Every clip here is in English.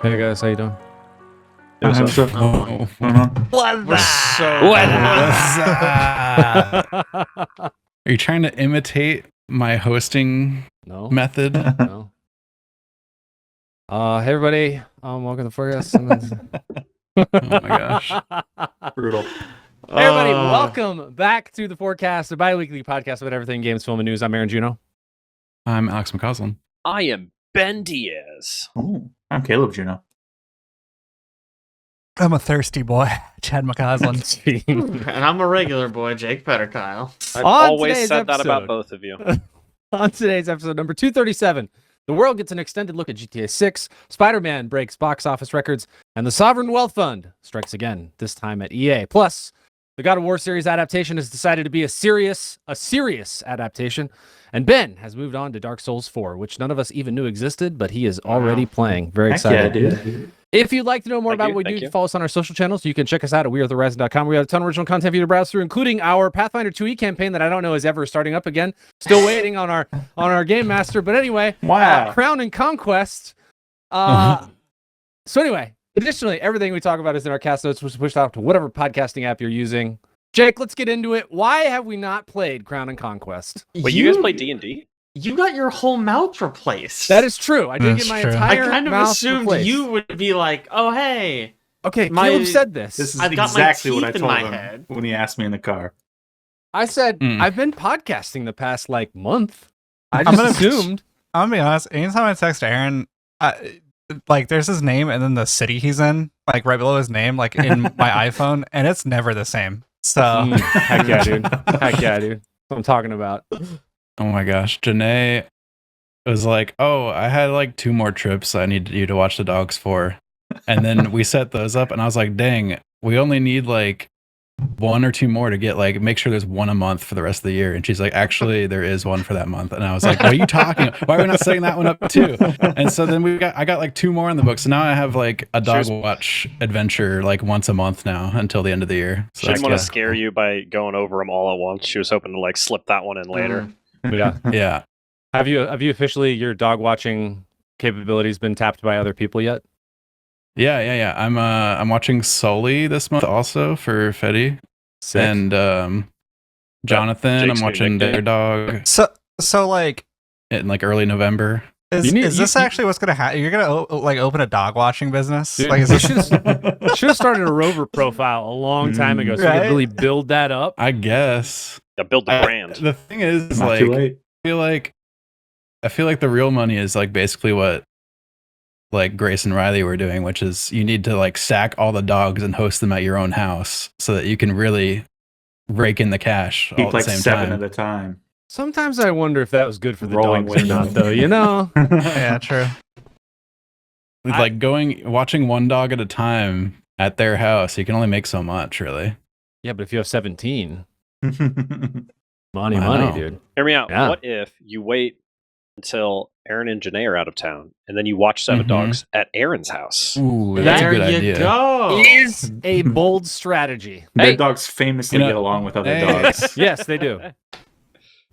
Hey guys, how you doing? What Are you trying to imitate my hosting No. method? No. Hey everybody, welcome to the forecast. Oh my gosh. Brutal. Hey everybody, welcome back to the forecast, a bi-weekly podcast about everything games, film, and news. I'm Aaron Juno. I'm Alex McCausland. I am Ben Diaz. Ooh, I'm Caleb Juno. I'm a thirsty boy, Chad McCausland. And I'm a regular boy, Jake Petterkyle. I've On always today's said that about episode. both of you. On today's episode number 237, the world gets an extended look at GTA 6, Spider-Man breaks box office records, and the Sovereign Wealth Fund strikes again, this time at EA. Plus, the God of War series adaptation has decided to be a serious adaptation, and Ben has moved on to Dark Souls 4, which none of us even knew existed, but he is already playing. Very Heck yeah, excited. dude. If you'd like to know more Thank about you, what we thank do, you. follow us on our social channels. You can check us out at wearethehorizon.com. We have a ton of original content for you to browse through, including our Pathfinder 2e campaign that I don't know is ever starting up again. Still waiting on our game master. But anyway, Wow. Crown and Conquest. So anyway, additionally, everything we talk about is in our cast notes, which is pushed out to whatever podcasting app you're using. Jake, let's get into it. Why have we not played Crown and Conquest? Wait, you guys play D&D? You got your whole mouth replaced. That is true. I did That's get my true. I entire kind of mouth assumed replaced. you would be like, oh, hey. Okay, my- Caleb said this. This is I've got my exactly what I teeth in told my him head. when he asked me in the car. I said, Mm. I've been podcasting the past, month. I I'm just gonna- assumed. I'm gonna be honest. Anytime I text Aaron, there's his name and then the city he's in, like right below his name, like in my iPhone, and it's never the same. So Heck yeah, dude. Heck yeah, dude. That's what I'm talking about. Oh my gosh. Janae was like, oh, I had like 2 more trips I need you to watch the dogs for. And then we set those up and I was like, dang, we only need like 1 or 2 more to get make sure there's 1 a month for the rest of the year. And she's like, actually, there is 1 for that month. And I was like, what are you talking? Why are we not setting that one up too? And so then I got like 2 more in the book. So now I have like a dog watch adventure like once a month now until the end of the year. She So didn't want yeah. to scare you by going over them all at once. She was hoping to slip that one in later. Yeah. Yeah. Have you officially your dog watching capabilities been tapped by other people yet? Yeah. I'm watching Sully this month also for Fetty. Sick. And Jonathan, Jake's I'm new watching nickname. their dog so like, in like early November. is You need- this you- actually what's gonna happen? You're gonna open a dog watching business? Dude, Like, is you this? should have started a Rover profile a long time ago, so we could Right? really build that up. I guess. Yeah, build the I- brand. the thing is, Not like, too late. I feel like the real money is like basically what like Grace and Riley were doing, which is you need to like sack all the dogs and host them at your own house so that you can really rake in the cash all Keep at the like same 7 time. at a time. Sometimes I wonder if that was good for the Rolling dogs or not, window. though. You know, Yeah, true. With like watching one dog at a time at their house, you can only make so much, really. yeah. But if you have 17, money, Wow. dude. Hear me out. Yeah. What if you wait until Aaron and Janae are out of town, and then you watch 7 Mhm. dogs at Aaron's house? Ooh, that's there a good you idea. go. Is a bold strategy. Their Hey, dogs famously You know- get along with other Hey. dogs. yes, they do.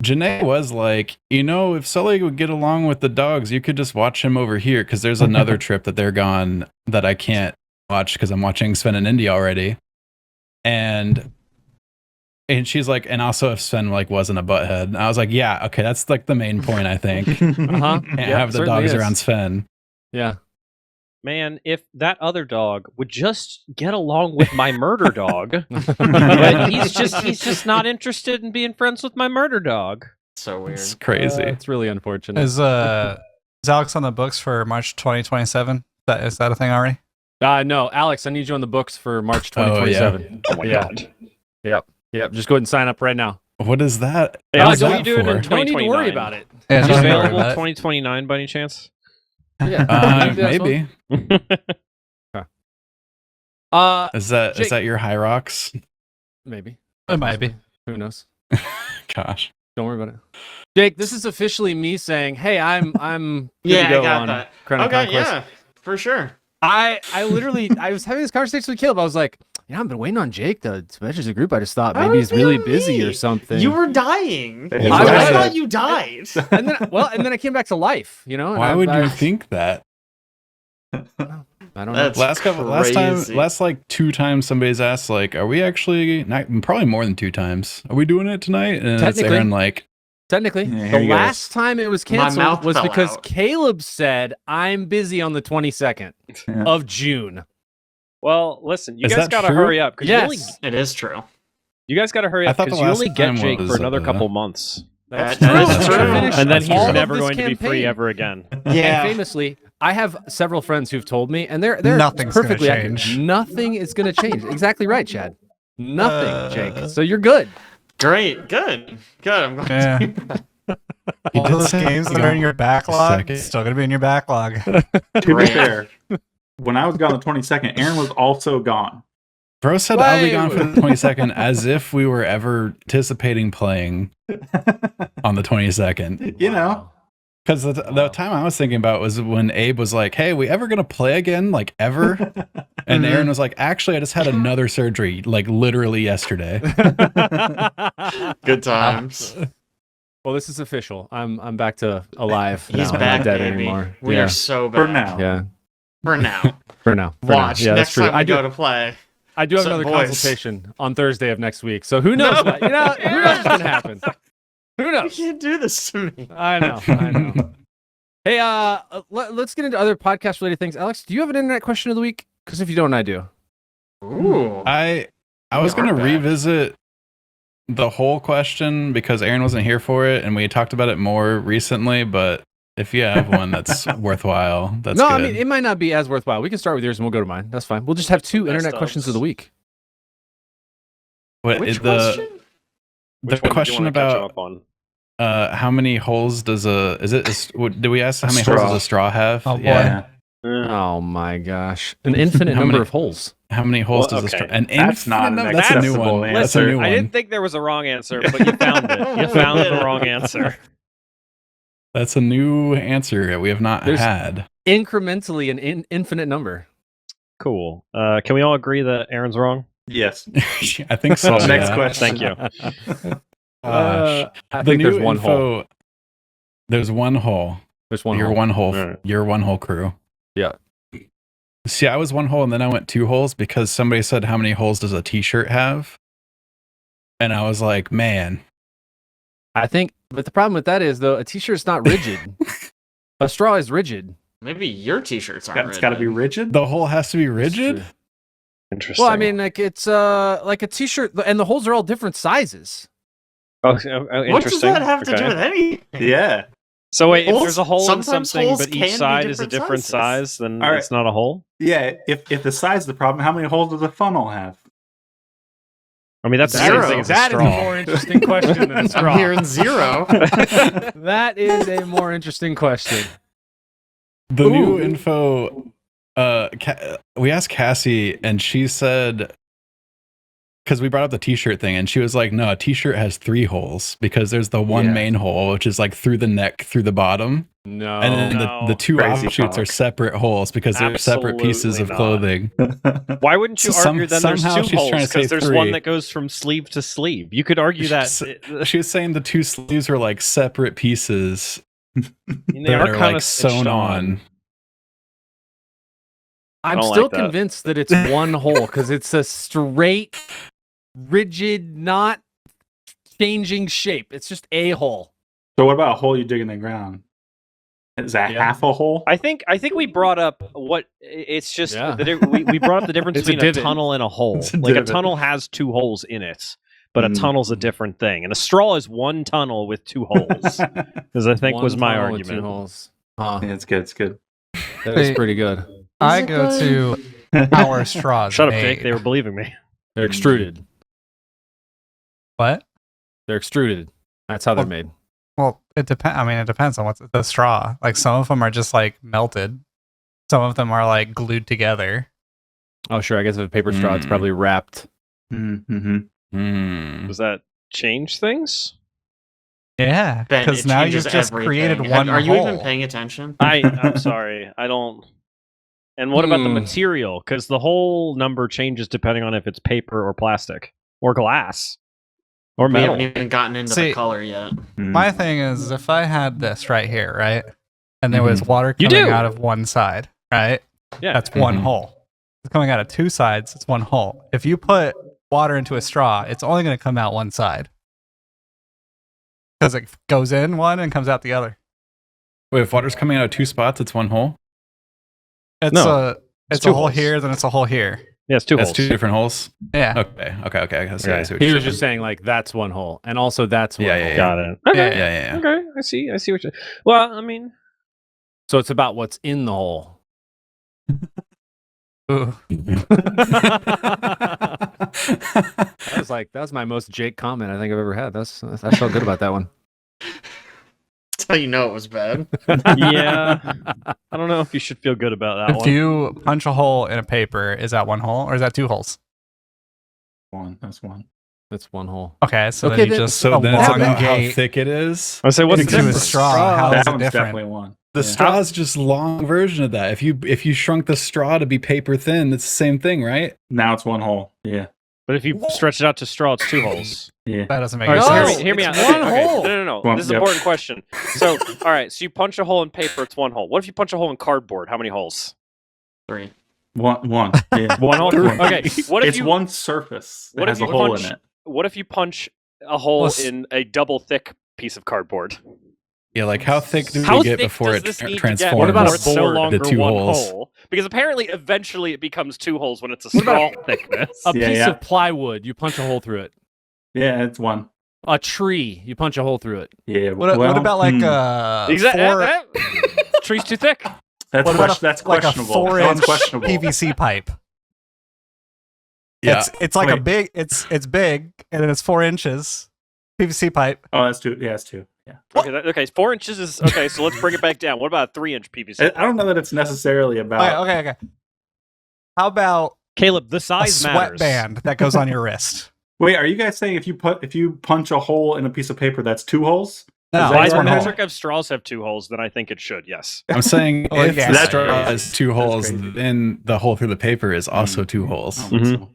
Janae was like, if Sully would get along with the dogs, you could just watch him over here because there's another trip that they're gone that I can't watch because I'm watching Sven and Indy already. And she's like, and also if Sven wasn't a butthead. And I was like, yeah, okay, that's like the main point, I think. Uh-huh. Can't Yep, have the certainly dogs is. around Sven. Yeah. Man, if that other dog would just get along with my murder dog, but But he's just not interested in being friends with my murder dog. So weird. It's crazy. It's really unfortunate. Is Alex on the books for March 2027? Is that a thing already? No, Alex, I need you on the books for March 2027. Oh my Yeah. god. Yep, just go ahead and sign up right now. What is that? Hey, What Alex, is what are that you doing for? in You don't need to worry 2029. about it. Yeah, Is don't it worry available about it. 2029 by any chance? Yeah. Maybe. Is Jake- that your High Rocks? Maybe. It might be. Who knows? Gosh. Don't worry about it. Jake, this is officially me saying, "Hey, I'm good Yeah, to go I got on that. Crown and Okay, Conquest." yeah, for sure. I literally I was having this conversation with Caleb. I was like, I've been waiting on Jake to message the group. I just thought Why maybe would he's it be really on busy me? or something. You were dying. I I was. thought you died. and then I came back to life, you know? and Why I- would I- you think that? I don't know. That's Last like 2 times somebody's asked like, are we actually not probably more than 2 times? Are we doing it tonight? And it's Technically. Aaron like, Technically, Yeah, the here you go. last time it was My canceled mouth was fell because out. Caleb said, I'm busy on the 22nd Yeah. of June. Well, listen, you Is guys that gotta true? hurry up because Yes. It is true. you guys gotta hurry I up thought the because you last only get time Jake was, for another couple months, That's That true. is That's true. true. Finish and then all he's of never this going to be free campaign. ever again. Yeah. And famously, I have several friends who've told me, and they're Nothing's gonna perfectly accurate. change. Nothing is going to change. Exactly right, Chad. Nothing, Jake. So you're good. Great. Good. I'm glad Yeah. to hear that. All those games that are in your backlog, Second. still gonna be in your backlog. To be Great. fair, when I was gone the 22nd, Aaron was also gone. bro said I'll be Wait. gone for the 22nd as if we were ever anticipating playing on the 22nd. You know, Because the time I was thinking about was when Abe was like, hey, we ever gonna play again? Like ever? And Aaron was like, actually, I just had another surgery, like literally yesterday. Good times. Well, this is official. I'm back to alive. He's now. I'm not back, dead baby. anymore. We yeah. are so for back. now. Yeah. For now. For now. For Watch. Now. Yeah, that's Next true. time we I do. go to play. I do have Some another boys. consultation on Thursday of next week. So who knows? No. Who knows what's gonna happen? Who You knows? can't do this to me. I know. Hey, let's get into other podcast related things. Alex, do you have an internet question of the week? Because if you don't, I do. Ooh. I was We gonna are back. revisit the whole question because Aaron wasn't here for it, and we talked about it more recently. But if you have one that's worthwhile, that's No, good. I mean it might not be as worthwhile. We can start with yours and we'll go to mine. That's fine. We'll just have 2 Best internet ofs. questions of the week. What, Which the question? the Which one do you question wanna catch about up on? how many holes does did we ask how many holes straw. does a straw have? Oh, boy. Yeah. Oh my gosh. An infinite How number many- of holes. How many holes Well, does a okay. straw? An That's not infinite an number? That's a new acceptable one. That's a answer. new one. I didn't think there was a wrong answer, but you found it. You found the wrong answer. That's a new answer that we have not There's- had. Incrementally an infinite number. Cool. Can we all agree that Aaron's wrong? Yes. I think so. Next yeah. question. Thank you. Gosh. I The think new there's one hole. info. There's one hole. There's one You're hole. one hole. Alright. You're one hole crew. Yeah. See, I was one hole and then I went 2 holes because somebody said, how many holes does a t-shirt have? And I was like, man, I think, but the problem with that is though, a t-shirt's not rigid. A straw is rigid. Maybe your t-shirts aren't It's got to be rigid. the hole has to be That's rigid? true. Interesting. Well, I mean, like it's like a t-shirt, and the holes are all different sizes. oh, What does interesting. that have to do Okay. with anything? Yeah. So wait, if Holes- there's a hole in sometimes something, holes but can each be side is a different different sizes. size, then All right. it's not a hole. Yeah. If the size is the problem, how many holes does a funnel have? I mean, that's the Zero. same thing as a That is a straw. more interesting question than a straw. I'm hearing 0. That is a more interesting question. The new Ooh. info, we asked Cassie and she said, because we brought up the t-shirt thing and she was like, no, a t-shirt has 3 holes because there's the one Yeah. main hole, which is like through the neck, through the bottom. No. And then no. the 2 Crazy offshoots are talk. separate holes because they're separate pieces of Absolutely clothing. Why wouldn't you So argue then there's somehow 2 she's holes? trying to say Because there's one 3. that goes from sleeve to sleeve. You could argue that She was saying the 2 sleeves were like separate pieces they that are are kind like of sewn on. I'm don't still like that. convinced that it's one hole because it's a straight, rigid, not changing shape. It's just a hole. So what about a hole you dig in the ground? Is that Yeah. half a hole? I think we brought up what it's just Yeah. we brought up the difference It's a between a divot. tunnel and a hole. It's a Like a divot. tunnel has 2 holes in it, but a Mm. tunnel's a different thing. And a straw is one tunnel with 2 holes. Because I think One was my tunnel with 2 argument. holes. Huh. Yeah, it's good. It's good. That is Hey. pretty good. I it go good? to our straws. Shut up, made. Jake. They were believing me. They're extruded. What? They're extruded. That's how they're Well, made. Well, it depends. I mean, it depends on what's the straw. Like some of them are just like melted. Some of them are like glued together. Oh, sure. I guess if a paper straw, it's Mm. probably wrapped. Mm-hmm. Hmm. Does that change things? Yeah, Ben, because it now changes you've just everything. created Have- one Are you even hole. paying attention? I'm sorry. I don't. And what about the Hmm. material? Because the whole number changes depending on if it's paper or plastic or glass or We metal. haven't even gotten into See, the color yet. My thing is, if I had this right here, right, and there was water You coming do. out of one side, right, Yeah. That's one Mhm. hole. It's coming out of two sides. It's one hole. If you put water into a straw, it's only going to come out one side because it goes in one and comes out the other. Wait, if water's coming out of two spots, it's one hole? It's No, it's two a hole holes. here, then it's a hole here. Yeah, it's two That's holes. two different holes? Yeah. Okay. I see what He you're was saying. just saying like that's one hole, and also that's one Yeah, hole. yeah, Got it. Yeah, Okay. Yeah. Okay. I see what you're saying. Well, I mean, So it's about what's in the hole. Ooh. That was my most Jake comment I think I've ever had. I felt good about that one. That's how you know it was bad. yeah. I don't know if you should feel good about that If one. you punch a hole in a paper, is that one hole or is that two holes? One. That's one. That's one hole. Okay, so Okay, then you then- just So then it's about how elongate thick it is. I say, what's the into a difference? straw. How is That it one's different? definitely one. The Yeah. straw is just long version of that. If you shrunk the straw to be paper thin, it's the same thing, right? Now it's one hole. Yeah. But if you stretch it out to straw, it's two holes. Yeah. That doesn't make All right, any so sense. hear me out. it's Okay, one okay. hole. No. One- This is an yep. important question. So, all right, so you punch a hole in paper, it's one hole. What if you punch a hole in cardboard? How many holes? 3. One. Yeah. One hole. Three. Okay. What if It's you one surface that what if has a you hole punch- in it. What if you punch a hole Well, s- in a double thick piece of cardboard? Yeah, like how thick do How we get thick before does it this need to get transforms? What about before a it's no board? longer The two one holes. hole? Because apparently, eventually, it becomes two holes when it's a What about- small thickness. A Yeah, piece yeah. of plywood, you punch a hole through it. Yeah, it's one. A tree, you punch a hole through it. Yeah. What about like four, Tree's too thick. That's what about that's like a questionable. 4-inch That's questionable. PVC pipe? Yeah. It's like a Wait. big. It's big and then it's 4 inches PVC pipe. Oh, that's two. Yeah, that's two. Yeah. Okay, 4 inches is okay. So let's bring it back down. What about a 3-inch PVC? I don't know that it's necessarily about. Okay. How about Caleb, the a size matters. sweatband that goes on your wrist? Wait, are you guys saying if you punch a hole in a piece of paper, that's two holes? No, Is that By it's the one one hole? hole. metric of straws have 2 holes, then I think it should. Yes. I'm saying Oh, if yeah. the That's straw crazy. has two holes, crazy. then the hole through the paper is also two holes. I don't think so.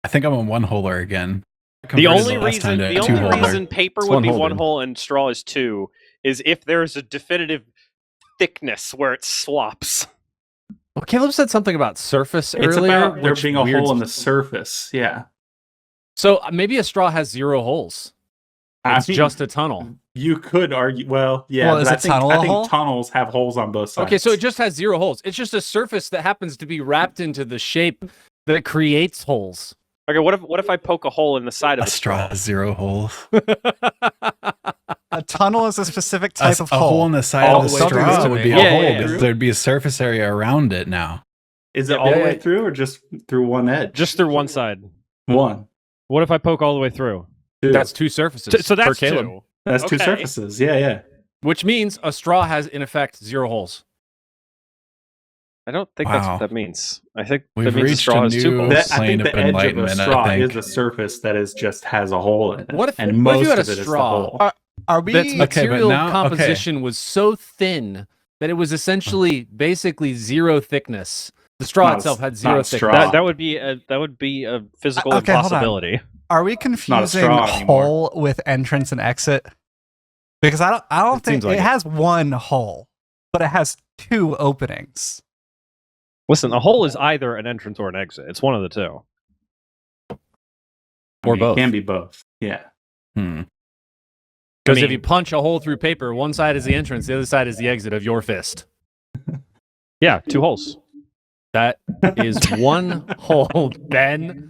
I think I'm a one holer again. The Converted only last time reason to the a only two-holer. reason paper It's would one be hole, one dude. hole and straw is 2 is if there's a definitive thickness where it swaps. Well, Caleb said something about surface It's earlier. about there which being a weirds- hole in the surface. Yeah. So maybe a straw has 0 holes. It's I mean, just a tunnel. You could argue. Well, yeah. Well, but is I a think, tunnel I a think hole? tunnels have holes on both sides. Okay, so it just has 0 holes. It's just a surface that happens to be wrapped into the shape that creates holes. Okay, what if I poke a hole in the side of A a straw has 0 holes. A tunnel is a specific type of a hole. hole in the side All of the the way through. straw would be Yeah, a yeah, hole yeah. because there'd be a surface area around it now. Is it Yeah, all the yeah, way yeah. through or just through one edge? Just through one side. one. What if I poke all the way through? Two. That's 2 surfaces. So that's per Caleb. 2. That's two okay. surfaces. Yeah. Which means a straw has, in effect, 0 holes. I don't think that's Wow. what that means. I think We've that means the reached straw a has 2 new- holes. I plane think of the edge of a enlightenment, I straw think. is a surface that is just has a hole in it. What if- and what if most you had a of it is the straw? hole. Are we? That's but material now- okay. composition was so thin that it was essentially basically 0 thickness. The straw Not a- itself had not 0 a thickness. straw. That would be a physical Okay, hold on. impossibility. Are we not a confusing straw anymore. hole with entrance and exit? Because I don't It think seems like it it. has one hole, but it has 2 openings. Listen, a hole is either an entrance or an exit. It's one of the two. Or both. It can be both. Yeah. Hmm. Because I mean- if you punch a hole through paper, one side is the entrance, the other side is the exit of your fist. Yeah, 2 holes. That is one hole, Ben.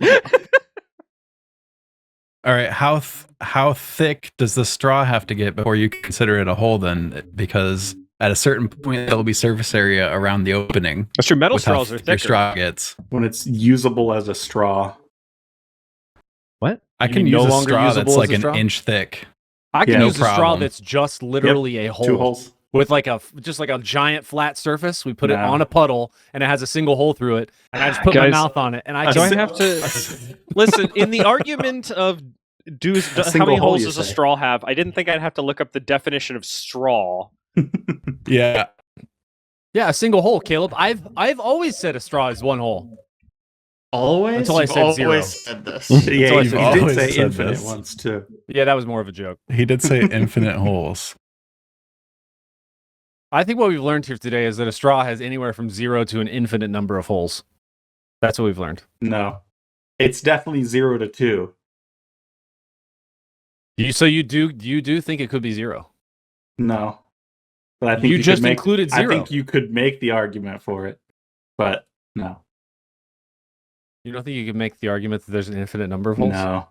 All right, how thick does the straw have to get before you consider it a hole then? Because at a certain point there'll be surface area around the opening. That's true. Metal with how straws are thick your thicker. straw gets. When it's usable as a straw. What? I You can mean use no a longer straw usable that's as like a an straw? inch thick. I can Yeah, no use a straw problem. that's just literally a hole. 2 holes. With like just like a giant flat surface. We put it No. on a puddle and it has a single hole through it. And I just put my Guys, mouth on it. And I a Do I just si- have to listen in the argument of how single many hole, holes you does a say. straw have? I didn't think I'd have to look up the definition of straw. Yeah. Yeah, a single hole, Caleb. I've always said a straw is one hole. Always? Until I You've said always 0. said this. Yeah, That's you what I did said. Always say said infinite this. once too. Yeah, that was more of a joke. He did say infinite holes. I think what we've learned here today is that a straw has anywhere from 0 to an infinite number of holes. That's what we've learned. No, it's definitely 0 to 2. So you do think it could be 0? No, but I think You could just make, included I 0. think you could make the argument for it, but no, You don't think you could make the argument that there's an infinite number of holes? no.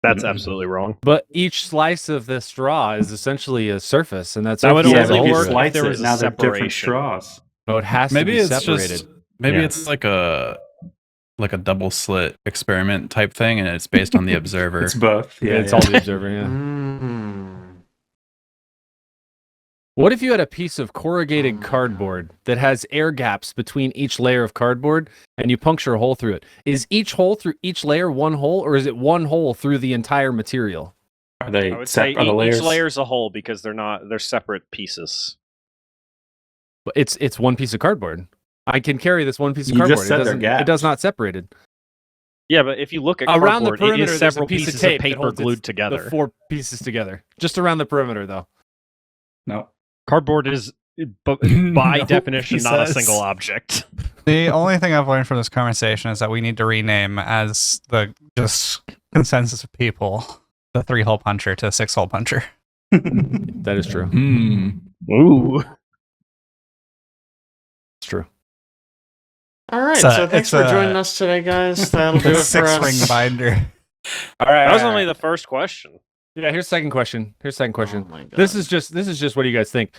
That's Mm-mm. absolutely wrong. But each slice of the straw is essentially a surface, and that's That would Yeah, only but if you work if slice there it, was a now they're different separation. straws. No, it has Maybe to be it's separated. just maybe Yeah. it's like a double slit experiment type thing, and it's based on the observer. It's both. Yeah, it's yeah. all the observer. Yeah. Mm. What if you had a piece of corrugated cardboard that has air gaps between each layer of cardboard, and you puncture a hole through it? Is each hole through each layer one hole, or is it one hole through the entire material? Are they I would say are the layers? each layer's a whole because they're separate pieces. But it's one piece of cardboard. I can carry this one piece of You just cardboard. said It they're doesn't. It does gaps. not separated. Yeah, but if you look at Around the cardboard, it perimeter, is there's a several piece of pieces tape of that paper holds glued the together. 4 pieces together, just around the perimeter, though. No. Cardboard is, by No, definition, he not a says. single object. The only thing I've learned from this conversation is that we need to rename, as the just consensus of people, the 3-hole puncher to 6-hole puncher. That is true. Ooh. It's true. All right, It's so a- thanks it's for a- joining us today, guys. That'll do it for 6-ring us. binder. All right. That was only the first question. Yeah. Here's second question. Oh my God. This is just what do you guys think?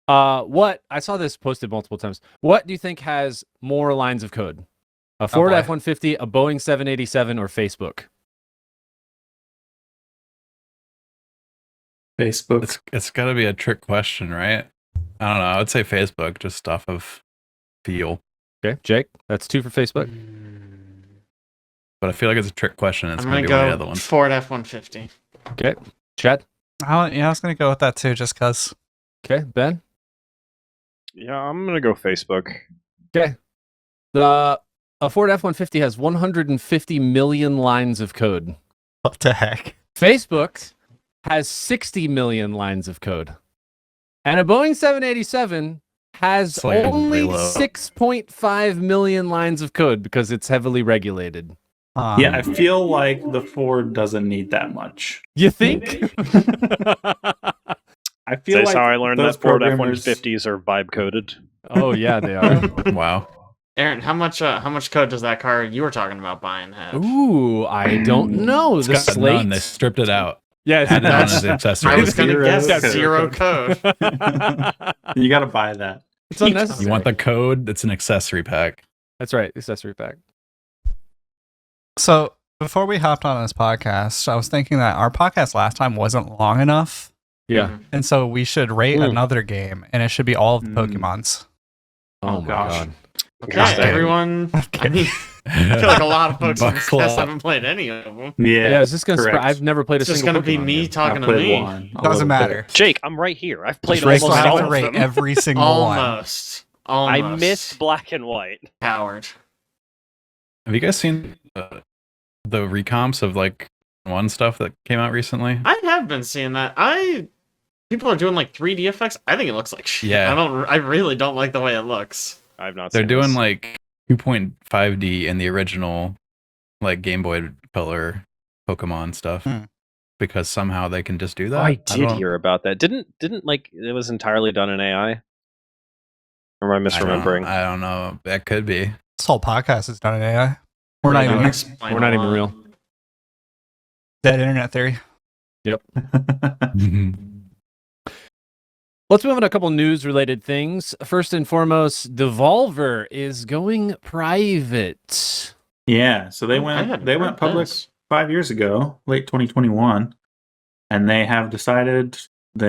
What I saw this posted multiple times. What do you think has more lines of code? A Ford boy. F-150, a Boeing 787, or Facebook? Facebook. It's got to be a trick question, right? I don't know. I would say Facebook, just off of feel, Okay, Jake, that's 2 for Facebook. but I feel like it's a trick question. It's I'm going to gonna be one of the go other ones. Ford F-150. Okay, Chad. I was going to go with that too, just because. Okay, Ben. Yeah, I'm gonna go Facebook. A Ford F-150 has 150 million lines of code. What the heck? Facebook has 60 million lines of code. And a Boeing 787 has Slightly only low. 6.5 million lines of code because it's heavily regulated. Yeah, I feel like the Ford doesn't need that much. You think? I feel That's like how I learned those that Ford programmers- F-150s are vibe coded. Oh, yeah, they are. Wow. Aaron, how much code does that car you were talking about buying have? Ooh, I don't know. It's The got slate. none. They stripped it out. Yeah, Added it on That's- as an accessory. I was gonna Zero guess code. zero code. You got to buy that. It's unnecessary. You want the code? It's an accessory pack. That's right, accessory pack. So before we hopped on this podcast, I was thinking that our podcast last time wasn't long enough. Yeah. And so we should rate another game, and it should be all of the Pokemons. Oh, my gosh. God. Okay, Interesting. everyone. I mean, I feel like a lot of folks in this Buckle cast up. haven't played any of them. Yeah, is this going to correct. I've never played a It's just single gonna be Pokemon me game. talking I to played me. one. a Doesn't little matter. bit. Jake, I'm right here. I've played Drake will almost have all to of rate them. every single one. Almost. I Almost. missed Black and White. Howard. Have you guys seen the recomps of like one stuff that came out recently? I have been seeing that. People are doing like 3D effects. I think it looks like shit. Yeah. I really don't like the way it looks. I've not. They're seen doing this. like 2.5D in the original like Game Boy Color Pokemon stuff Hmm. because somehow they can just do that. I did don't- hear about that. Didn't like it was entirely done in AI? Or am I misremembering? I don't know. That could be. This whole podcast is done in AI. We're not Really even don't explain We're a not even lot. real. dead internet theory. Let's move on to a couple news related things. First and foremost, Devolver is going private. Yeah, so they Oh, I hadn't went heard public this. 5 years ago, late 2021, and they've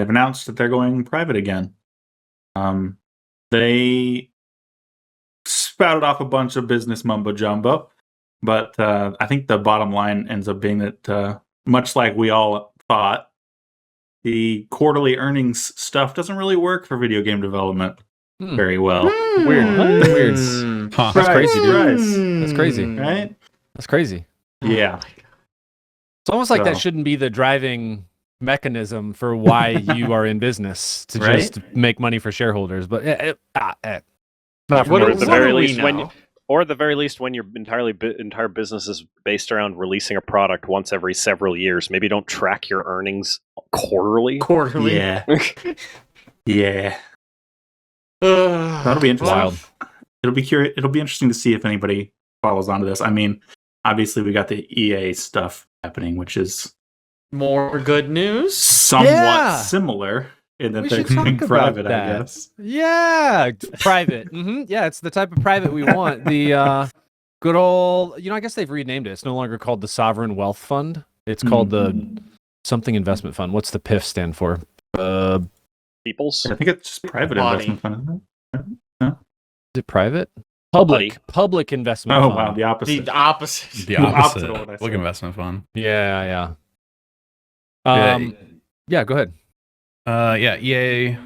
announced that they're going private again. They spouted off a bunch of business mumbo jumbo, but I think the bottom line ends up being that much like we all thought, the quarterly earnings stuff doesn't really work for video game development Hmm. very well. Weird. Weird. Hmm. Huh. That's crazy, dude. Surprise. That's crazy. Right? That's crazy. Yeah. It's almost like that So- shouldn't be the driving mechanism for why you are in business to Right? just make money for shareholders. But not for What me. Or do- at the what very do we least, when know? or at the very least, when your entire business is based around releasing a product once every several years, maybe don't track your earnings quarterly. Quarterly. Yeah. Yeah. That'll That'll be interesting. Wild. It'll be interesting to see if anybody follows onto this. I mean, obviously we got the EA stuff happening, which is More good news. somewhat Yeah. similar in that We they're should talk going about private, I that. guess. Yeah, private. Yeah, it's the type of private we want. The good old, I guess they've renamed it. It's no longer called the Sovereign Wealth Fund. It's called the something investment fund. What's the PIF stand for? People's. I think it's just private Body. investment fund, isn't Is it private? Public. Buddy. Public investment it? Oh fund. wow, the opposite. The opposite. The opposite opposite. of what I Public said. investment fund. Yeah. Yeah. Yeah, go ahead. Yeah, EA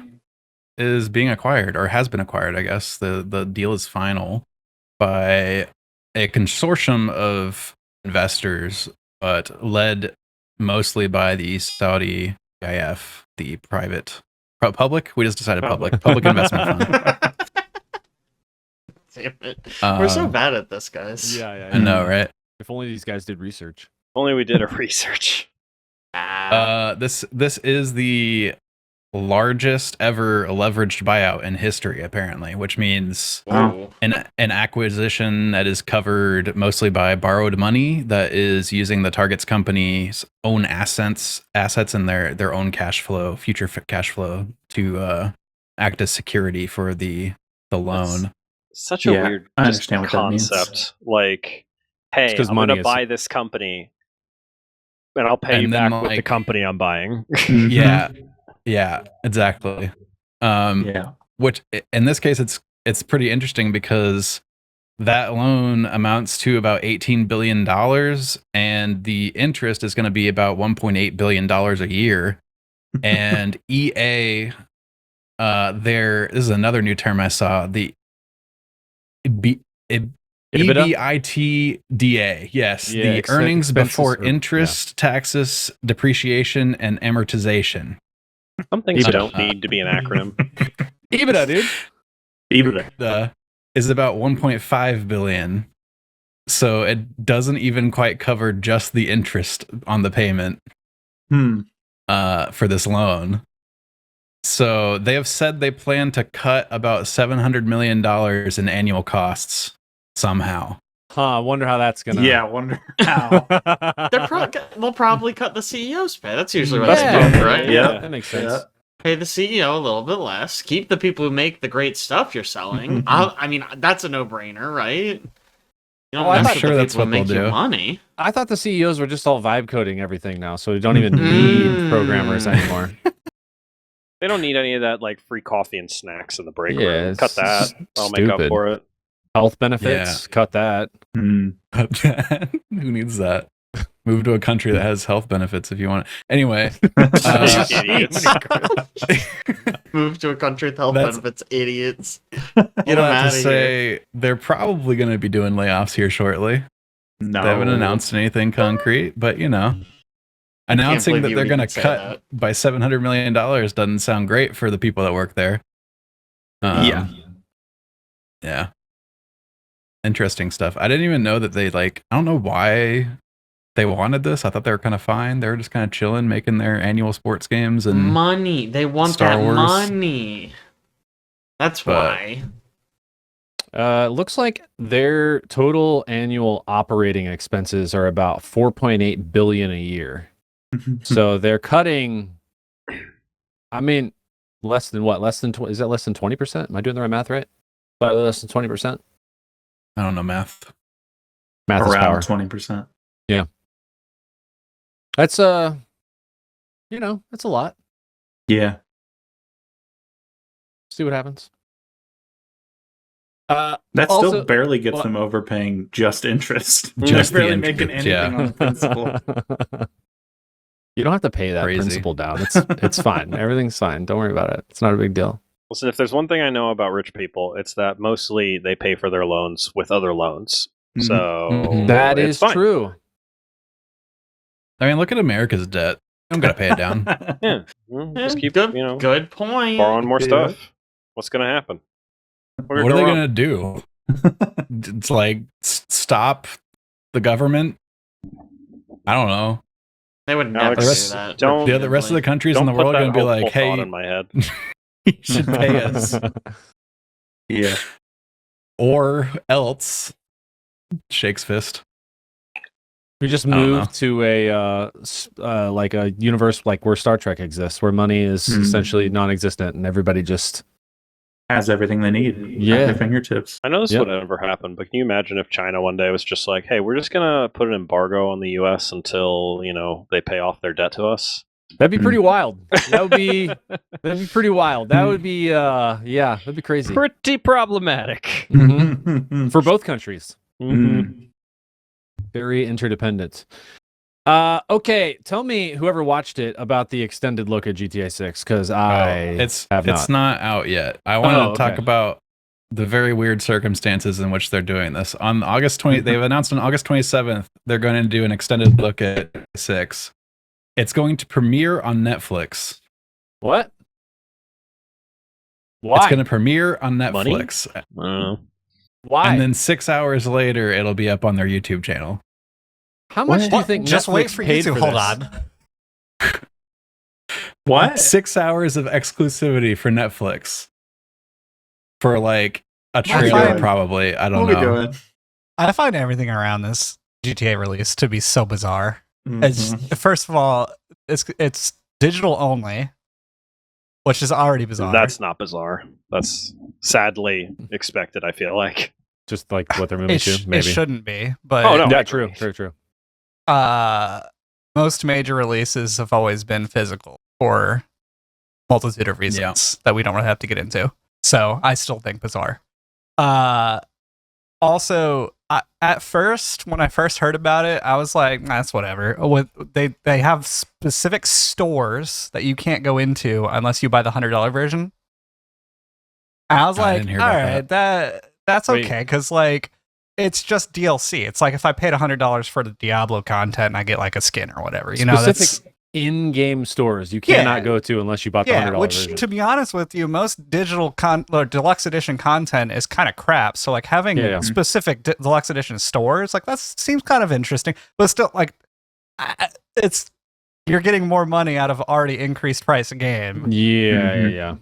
is being acquired or has been acquired, I guess. The deal is final by a consortium of investors, but led mostly by the Saudi IF, the public. We just decided public investment fund. Damn it. We're so Um, bad at this, guys. Yeah. I know, right? If only these guys did research. Only we did a research. This is the largest ever leveraged buyout in history, apparently, which means Whoa. an acquisition that is covered mostly by borrowed money that is using the target's company's own assets and their own cash flow, future cash flow to act as security for the loan. Such a Yeah, weird I just understand what that means. concept. Like, hey, 'cause I'm money going to is- buy this company, and I'll pay And you then, back with the like- company I'm buying. Yeah, exactly. Yeah. Which in this case it's pretty interesting because that loan amounts to about $18 billion and the interest is going to be about $1.8 billion a year. And EA, this is another new term I saw, the EBITDA, yes, Yeah, the earnings expenses before or- interest, taxes, depreciation, and amortization. Some things EBITDA. don't need to be an acronym. EBITDA, dude. EBITDA. Is about 1.5 billion. So it doesn't even quite cover just the interest on the payment for this loan. So they have said they plan to cut about $700 million in annual costs somehow. Huh, I wonder how that's gonna. Yeah, I wonder how. They'll probably cut the CEO's pay. That's usually what Yeah. it's about, right? Yeah. That makes sense. Yeah. Pay the CEO a little bit less. Keep the people who make the great stuff you're selling. Mhm. I mean, that's a no-brainer, right? You don't Oh, I'm mess with sure the that's people who what they'll make you do. money. I thought the CEOs were just all vibe coding everything now, so we don't even need programmers anymore. They don't need any of that like free coffee and snacks in the break Yeah, room. it's Cut that. just I'll make up stupid. for it. Health benefits, cut that. Hmm. Who needs that? Move to a country that has health benefits if you want. Anyway, You idiots. Move to a country with health That's- benefits, idiots. all Get them that out to of here. say, they're probably going to be doing layoffs here shortly. No. They haven't announced anything concrete, but announcing believe that you they're would going to even say cut that. by $700 million doesn't sound great for the people that work there. Yeah. Yeah. Interesting stuff. I didn't even know that I don't know why they wanted this. I thought they were kind of fine. They were just kind of chilling, making their annual sports games and Money. They want Star that Wars. money. That's But- why. Looks like their total annual operating expenses are about 4.8 billion a year. So they're cutting. I mean, less than what? Less than is that less than 20%? Am I doing the right math right? Slightly less than 20%. I don't know math. Math is power. Around 20%. That's that's a lot. Yeah. See what happens. That Also- still barely gets well- them overpaying just interest. Just They're the barely making interest, anything yeah. on principal. You don't have to pay that Crazy. principal down. It's fine. Everything's fine. Don't worry about it. It's not a big deal. Listen, if there's one thing I know about rich people, it's that mostly they pay for their loans with other loans. Mhm. So Mhm. That it's is fine. true. I mean, look at America's debt. I'm gonna pay it down. Yeah. Well, just keep good, borrowing good point. more Yeah. stuff. What's gonna happen? What are they gonna do? It's like stop the government? I don't know. They would never Alex, do rest- that. don't- The rest of the countries Don't in the put world are that gonna be hopeful like, thought hey, in my head. you should pay us, Yeah. or else. Shakes fist. We just I don't know. moved to a like a universe like where Star Trek exists, where money is essentially non-existent, and everybody just Has everything they need Yeah. at their fingertips. I know this Yep. would never happen, but can you imagine if China one day was just like, "Hey, we're just gonna put an embargo on the U.S. until they pay off their debt to us"? that'd be pretty wild. That'd be pretty wild. That would be yeah, that'd be crazy Pretty problematic. for both countries. Mm. Very interdependent. Okay, tell me whoever watched it about the extended look at GTA 6 because I it's have not. not out yet. I want Oh, to talk okay. about the very weird circumstances in which they're doing this. On August 20, they've announced on August 27th they're going to do an extended look at 6. It's going to premiere on Netflix. What? Why? It's going to premiere on Money? Netflix, I don't know. Why? and then 6 hours later it'll be up on their YouTube channel. How much do you think Just Netflix wait for paid you to for hold this? on. What? 6 hours of exclusivity for Netflix for like a trailer, fine. probably. I don't What know. are we doing? I find everything around this GTA release to be so bizarre. It's Mhm. first of all, it's digital only, which is already bizarre. That's not bizarre. That's sadly expected. I feel like. Just like what they're moving it, to, it maybe. shouldn't be, but Oh, no. Yeah, I true. agree. Very true. most major releases have always been physical for multitude of reasons that we don't really have to get into. So I still think bizarre. Also, at first, when I first heard about it, I was like, "That's whatever." They have specific stores that you can't go into unless you buy the $100 version. And I was I like, didn't hear "All about right, that's Wait. okay," because like it's just DLC. It's like if I paid $100 for the Diablo content and I get like a skin or whatever, you know, that's Specific in-game stores you cannot go to unless you bought the $100 which, version. to be honest with you, most digital or deluxe edition content is kind of crap. So, like having Yeah. specific deluxe edition stores, like that seems kind of interesting. But still, like, it's you're getting more money out of already increased price game. Yeah, Mhm. yeah.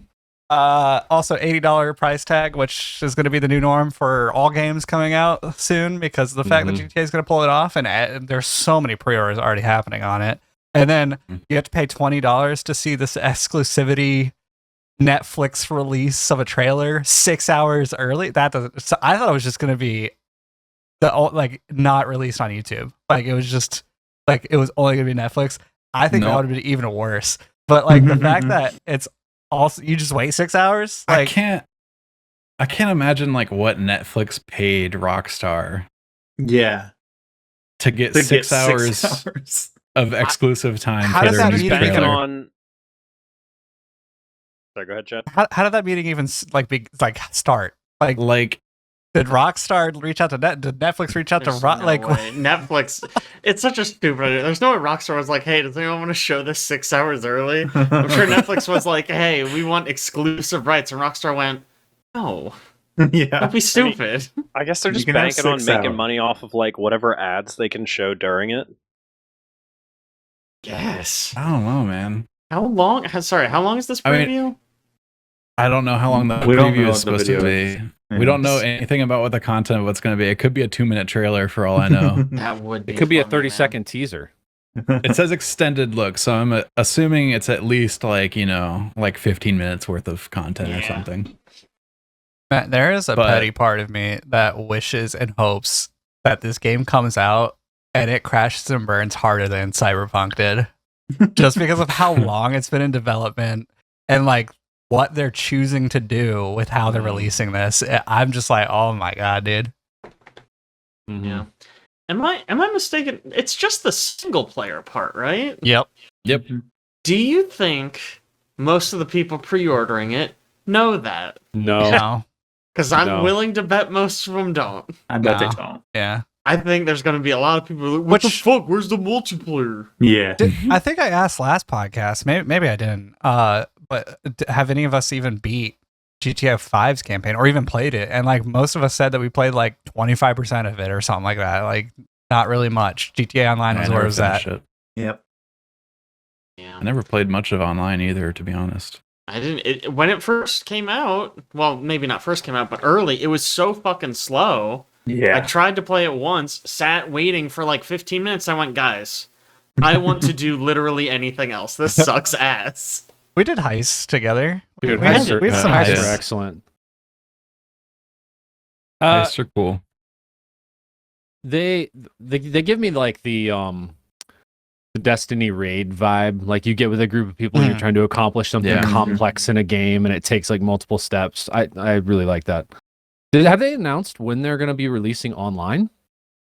Also, $80 price tag, which is going to be the new norm for all games coming out soon, because of the fact that GTA is going to pull it off, and there's so many pre-orders already happening on it. And then you have to pay $20 to see this exclusivity Netflix release of a trailer 6 hours early. That doesn't. So I thought it was just going to be not released on YouTube. Like it was just like it was only going to be Netflix. I think that Nope. would have been even worse. But like the fact that it's also you just wait 6 hours. I Like can't imagine like what Netflix paid Rockstar Yeah. to get To 6 get hours 6 hours. of exclusive time How for does their that new mean Banking together? trailer. on. Sorry, go ahead, Chad. how did that meeting even start? Like did Rockstar reach out to did Netflix reach out to There's Rock? no Like way. Netflix. It's such a stupid idea. There's no way Rockstar was like, "Hey, does anyone want to show this 6 hours early?" I'm sure Netflix was like, "Hey, we want exclusive rights," and Rockstar went, "No, Yeah. don't be stupid." I guess they're You just can have banking on 6 making hours. money off of like whatever ads they can show during it. Yes. I don't know, man. How long? How long is this I mean, preview? I don't know how long the We don't preview know is what the supposed to video be. We don't know anything about what the content of what's going to be. It could be a 2-minute trailer for all I know. That would be. It could be a funny, man. 30-second teaser. It says extended look, so I'm assuming it's at least like 15 minutes worth of content or Yeah. something. Matt, there is a But- petty part of me that wishes and hopes that this game comes out and it crashes and burns harder than Cyberpunk did. Just because of how long it's been in development and like what they're choosing to do with how they're releasing this. I'm just like, oh my god, dude. Mhm. Yeah. Am I mistaken? It's just the single player part, right? Yep. Yep. Do you think most of the people pre-ordering it know that? No. No. Because I'm No. willing to bet most of them don't. I bet No. they don't. Yeah. I think there's going to be a lot of people like, what the Which- fuck? Where's the multiplayer? Yeah. I think I asked last podcast. Maybe I didn't. But have any of us even beat GTA 5's campaign or even played it? And like most of us said that we played like 25% of it or something like that. Like not really much. GTA Online I was where never it was at. finished it. Yep. Yeah. I never played much of online either, to be honest. I didn't. When it first came out, well, maybe not first came out, but early, it was so fucking slow. I Yeah. tried to play it once, sat waiting for like 15 minutes. I went, guys, I want to do literally anything else. This sucks ass. We did heists together. Dude, we had heists are, some heists heists heists. are excellent. Heists are cool. They give me like the Destiny raid vibe, like you get with a group of people and you're trying to accomplish something Yeah. complex in a game, and it takes like multiple steps. I really like that. Have they announced when they're going to be releasing online?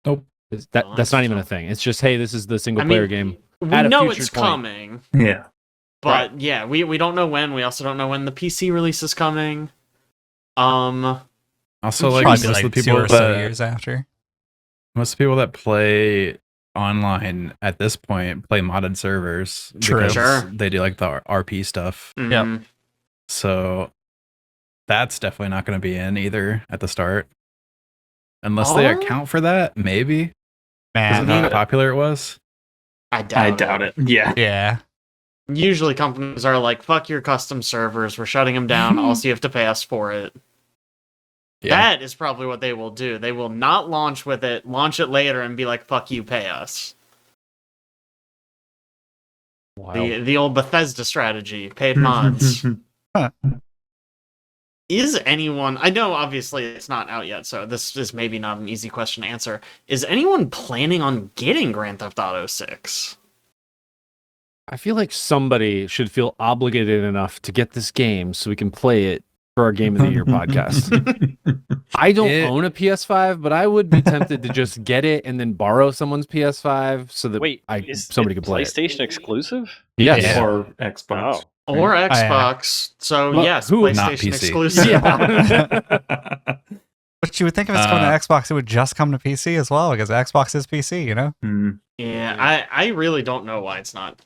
Nope. That's not even a thing. It's just, hey, this is the single player game. We At a know future it's point. coming, Yeah. but yeah, we don't know when. We also don't know when the PC release is coming. Also, Probably like Probably most like of the 2 people or so that years after. most of the people that play online at this point play modded servers. True. because Sure. They do like the RP stuff. Mhm. So that's definitely not going to be in either at the start. Unless they Oh. account for that, maybe. Because Man, of how popular it was. I I doubt it. Yeah. yeah. Usually companies are like, fuck your custom servers, we're shutting them down, also you have to pay us for it. Yeah. That is probably what they will do. They will not launch with it, launch it later, and be like, fuck you, pay us. The old Bethesda strategy, paid mods. Is anyone, I know obviously it's not out yet, so this is maybe not an easy question to answer. Is anyone planning on getting Grand Theft Auto 6? I feel like somebody should feel obligated enough to get this game so we can play it for our Game of the Year podcast. I don't own a PS5, but I would be tempted to just get it and then borrow someone's PS5 so that Wait, is somebody it could play it. PlayStation exclusive? Yes. Yeah. Or Xbox. Or yeah. Xbox. So Well, yes, who- Not PlayStation PC. exclusive. Yeah. But you would think if it's coming to Uh, Xbox, it would just come to PC as well, because Xbox is PC, you know? Mm. Yeah, I really don't know why it's not.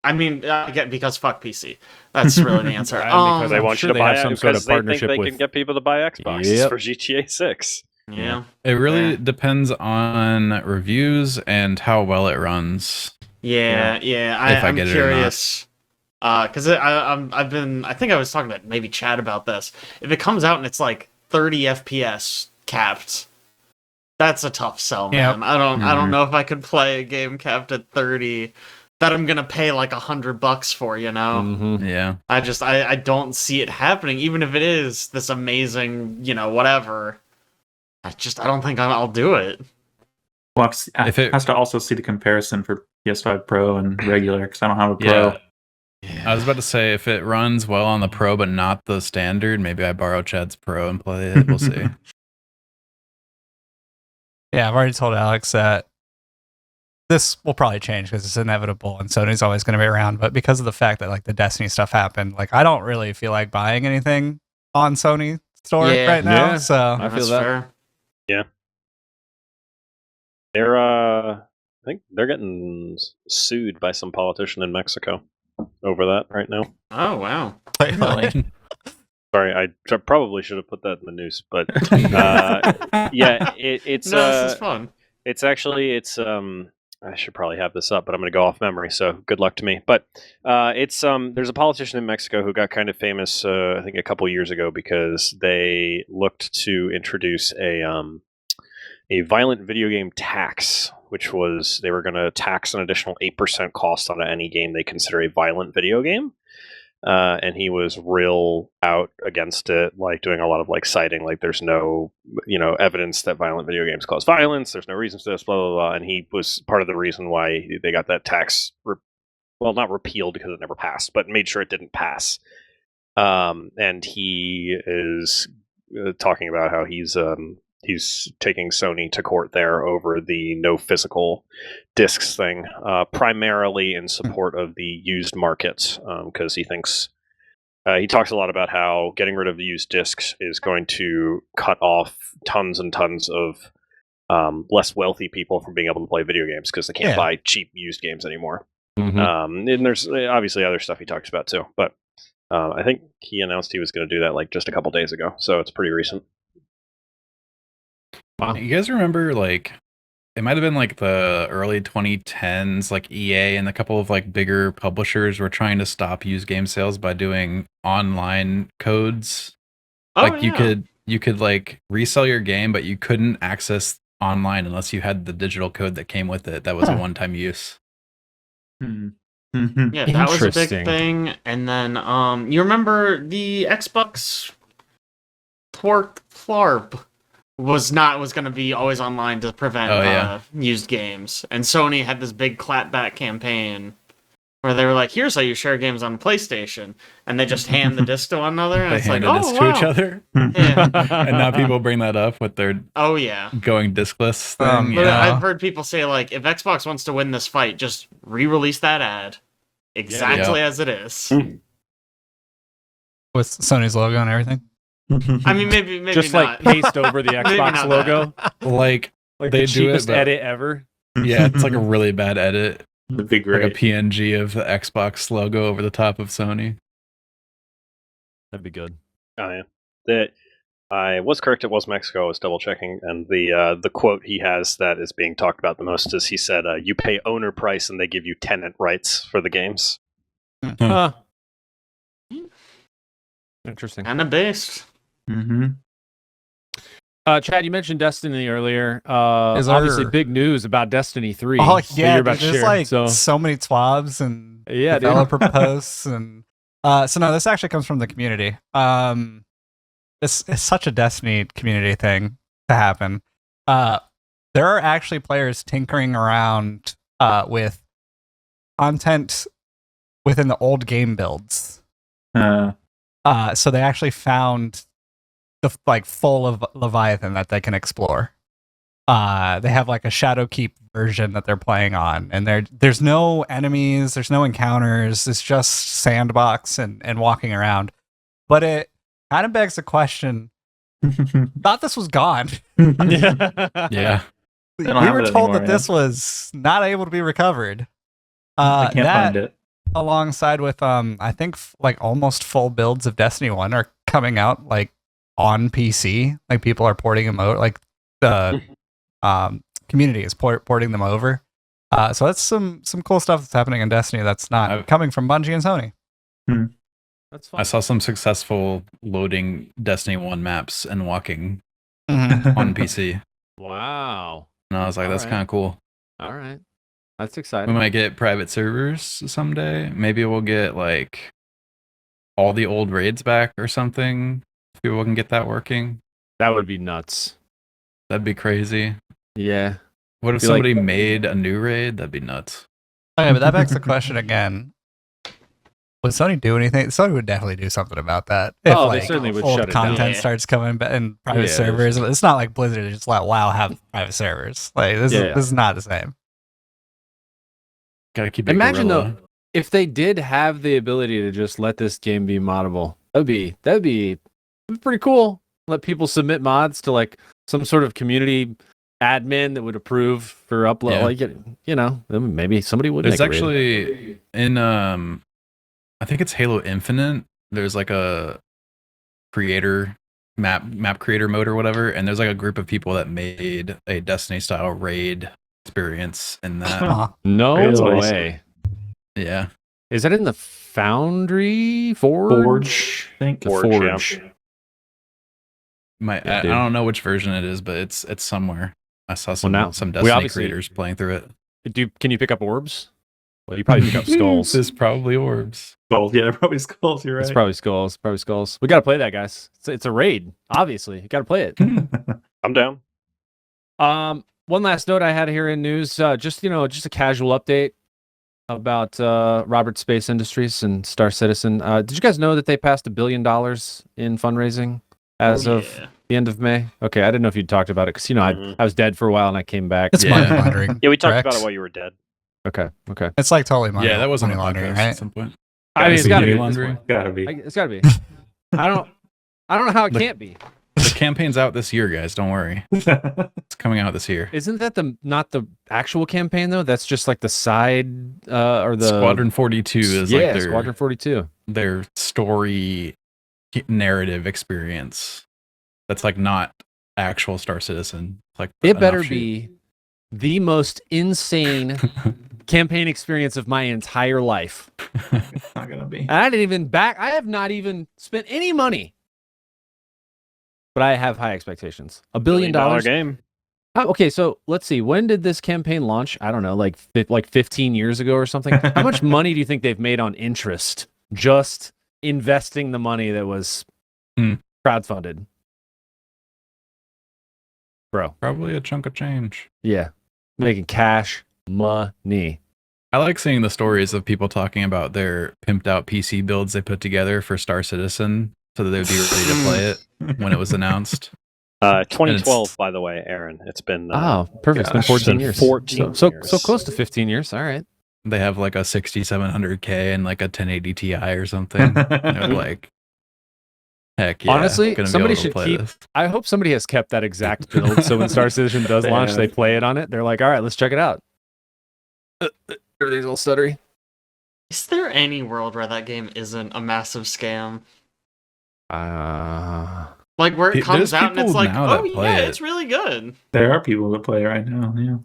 I mean, again, because fuck PC. That's really the answer. And Because they I'm want sure you to they buy have it some sort of because they think partnership they with- can get people to buy Xboxes Yep. for GTA 6. Yeah. It really Yeah. depends on reviews and how well it runs. Yeah. If I I'm get it or curious. Because I think I was talking to maybe Chad about this. If it comes out and it's like 30 FPS capped, that's a tough sell, Yep. man. I don't Mhm. know if I could play a game capped at 30 that I'm gonna pay like $100 for, you know? Mhm. Yeah. I don't see it happening, even if it is this amazing, whatever. I don't think I'll do it. Well, If it- has to also see the comparison for PS5 Pro and regular because I don't have a Pro. Yeah. I was about to say if it runs well on the Pro but not the standard, maybe I borrow Chad's Pro and play it. We'll see. Yeah, I've already told Alex that this will probably change because it's inevitable and Sony's always going to be around. But because of the fact that like the Destiny stuff happened, like I don't really feel like buying anything on Sony store Yeah. right now. Yeah. So I feel That's that. fair. They're I think they're getting sued by some politician in Mexico over that right now. Oh wow. really, Sorry, I probably should have put that in the news, but yeah, it's No, this is fun. it's actually I should probably have this up, but I'm going to go off memory, so good luck to me. But it's there's a politician in Mexico who got kind of famous, I think a couple years ago, because they looked to introduce a violent video game tax, which was they were going to tax an additional 8% cost on any game they consider a violent video game. And he was real out against it, like doing a lot of like citing, like there's no, evidence that violent video games cause violence. There's no reason for this, blah, blah, blah. And he was part of the reason why they got that tax, not repealed because it never passed, but made sure it didn't pass. And he is talking about how he's taking Sony to court there over the no physical discs thing, primarily in support of the used markets, because he thinks he talks a lot about how getting rid of the used discs is going to cut off tons and tons of less wealthy people from being able to play video games because they can't Yeah. buy cheap used games anymore. Mhm. And there's obviously other stuff he talks about too, but I think he announced he was going to do that like just a couple days ago, so it's pretty recent. Wow. You guys remember like it might have been like the early 2010s, like EA and a couple of like bigger publishers were trying to stop used game sales by doing online codes. Oh, Like yeah. you could like resell your game, but you couldn't access online unless you had the digital code that came with it. That was a one-time use. Yeah, that was a big Interesting. thing. And then you remember the Xbox port FLARP was going to be always online to prevent Oh, yeah. used games. And Sony had this big clapback campaign where they were like, "Here's how you share games on PlayStation," and they just hand the disc to one another, and They it's like, handed "Oh, this wow." to each other. Yeah. And now people bring that up with their Oh yeah. going discless thing. Yeah. But I've heard people say like, if Xbox wants to win this fight, just re-release that ad exactly as it is. With Sony's logo and everything. I mean, maybe Just not. like paste over the Maybe Xbox not logo. Like Like They the do it, cheapest but- edit ever. yeah, it's like a really bad edit. That'd be Like great. a PNG of the Xbox logo over the top of Sony. That'd be good. Oh yeah, that I was correct. It was Mexico. I was double checking, and the quote he has that is being talked about the most is he said, "You pay owner price, and they give you tenant rights for the games." Huh. Interesting. Kind of based. Chad, you mentioned Destiny earlier. Is Obviously, there- big news about Destiny 3. Oh that yeah, you're about dude, to there's share. like so so many twabs and yeah, dude. developer posts and so no, this actually comes from the community. It's such a Destiny community thing to happen. There are actually players tinkering around with content within the old game builds. So they actually found the like full of Leviathan that they can explore. They have like a Shadowkeep version that they're playing on, and there's no enemies, there's no encounters, it's just sandbox and walking around. But it kind of begs the question: thought this was gone. Yeah. They We don't have were it told anymore, that this was not able to be recovered. I can't That find it. alongside with I think like almost full builds of Destiny 1 are coming out like on PC. Like people are porting them out. Like the community is porting them over. So that's some cool stuff that's happening in Destiny that's not coming from Bungie and Sony. That's fine. I saw some successful loading Destiny 1 maps and walking Mhm. on PC. Wow. And I was like, that's Alright. kind of cool. All right. That's We exciting. might get private servers someday. Maybe we'll get like all the old raids back or something. If people can get that working, That would be nuts. that'd be crazy. Yeah. What if Be like- somebody made a new raid? That'd be nuts. Okay, but that begs the question again. Would Sony do anything? Sony would definitely do something about that. If, Oh, they certainly would old shut it down. content Yeah. starts coming back in private Yeah, servers. It's not like Blizzard just let WoW have private servers. Like this, Yeah. this is not the same. Gotta keep it Imagine guerrilla. though, if they did have the ability to just let this game be moddable, that'd be pretty cool. Let people submit mods to like some sort of community admin that would approve for upload. Yeah. Like, you know, then maybe somebody would. There's make a raid. actually in I think it's Halo Infinite. There's like a creator map creator mode or whatever, and there's like a group of people that made a Destiny style raid experience in that. Huh. No Really? way. Yeah. Is that in the Foundry Forge? I think. The Forge, yeah. Yeah, I dude. don't know which version it is, but it's somewhere. I saw some now, some we Destiny obviously- creators playing through it. Can you pick up orbs? Well, you probably pick up skulls. This is probably orbs. Skulls. Yeah, they're probably skulls. You're right. It's probably skulls. Probably skulls. We got to play that, guys. It's a raid. Obviously, you got to play it. I'm down. One last note I had here in news, just a casual update about Robert Space Industries and Star Citizen. Did you guys know that they passed $1 billion in fundraising as of the end of May? Okay, I didn't know if you'd talked about it because Mhm. I was dead for a while and I came back. It's Yeah. money laundering. Yeah, we talked correct? about it while you were dead. Okay. It's like totally money. Yeah, that wasn't money a laundering, podcast right? at some point. I mean, it's got to be. Money laundering. Gotta be. It's got to be. I don't know how it The- can't be. The campaign's out this year, guys. Don't worry. It's coming out this year. Isn't that not the actual campaign though? That's just like the side or the Squadron 42 is like Squadron 42. their story narrative experience. That's like not actual Star Citizen. Like It an better offshoot. be the most insane campaign experience of my entire life. It's not gonna be. I have not even spent any money. But I have high expectations. $1 billion. game. Okay, so let's see. When did this campaign launch? I don't know, like 15 years ago or something. How much money do you think they've made on interest just investing the money that was crowdfunded? Bro. Probably a chunk of change. Yeah. Making cash money. I like seeing the stories of people talking about their pimped out PC builds they put together for Star Citizen so that they would be ready to play it when it was announced. 2012, by the way, Aaron. It's been Oh, perfect. It's been gosh, 14 been years. 14 so years. close to 15 years. All right. They have like a 6700K and like a 1080 Ti or something. They're like, heck yeah. Honestly, gonna be somebody able to should play keep- this. I hope somebody has kept that exact build so when Star Citizen does launch, they play it on it. They're like, all right, let's check it out. Everything's all stuttery. Is there any world where that game isn't a massive scam? Like where it There's comes out and it's people like, now that oh play yeah, it. it's really good. There are people that play right now. Yeah.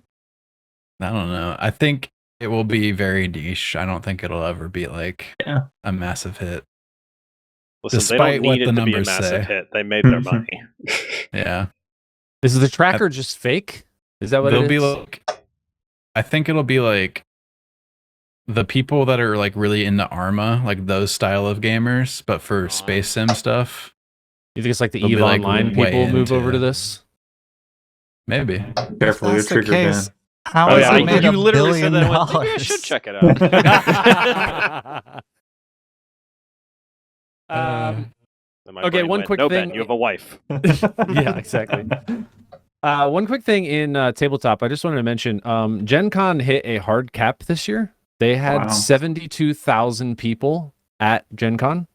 I don't know. I think it will be very niche. I don't think it'll ever be like a massive hit. Listen, Despite they don't what need the it to be a numbers massive say. hit. They made their money. Yeah. Is the tracker just fake? Is that what They'll it be is? like, I think it'll be like the people that are like really into Arma, like those style of gamers, but for space sim stuff, You think it's like the They'll be, EVE like, Online way people move into over to it. this? maybe. Careful, your That's the trigger case. ban. How Oh is yeah, it made you $1 literally said billion? that. I went, maybe I should check it out. Then my Okay, brain one went, quick no, thing- Ben, you have a wife. Yeah, exactly. One quick thing in tabletop, I just wanted to mention, Gen Con hit a hard cap this year. They had Wow. 72,000 people at Gen Con.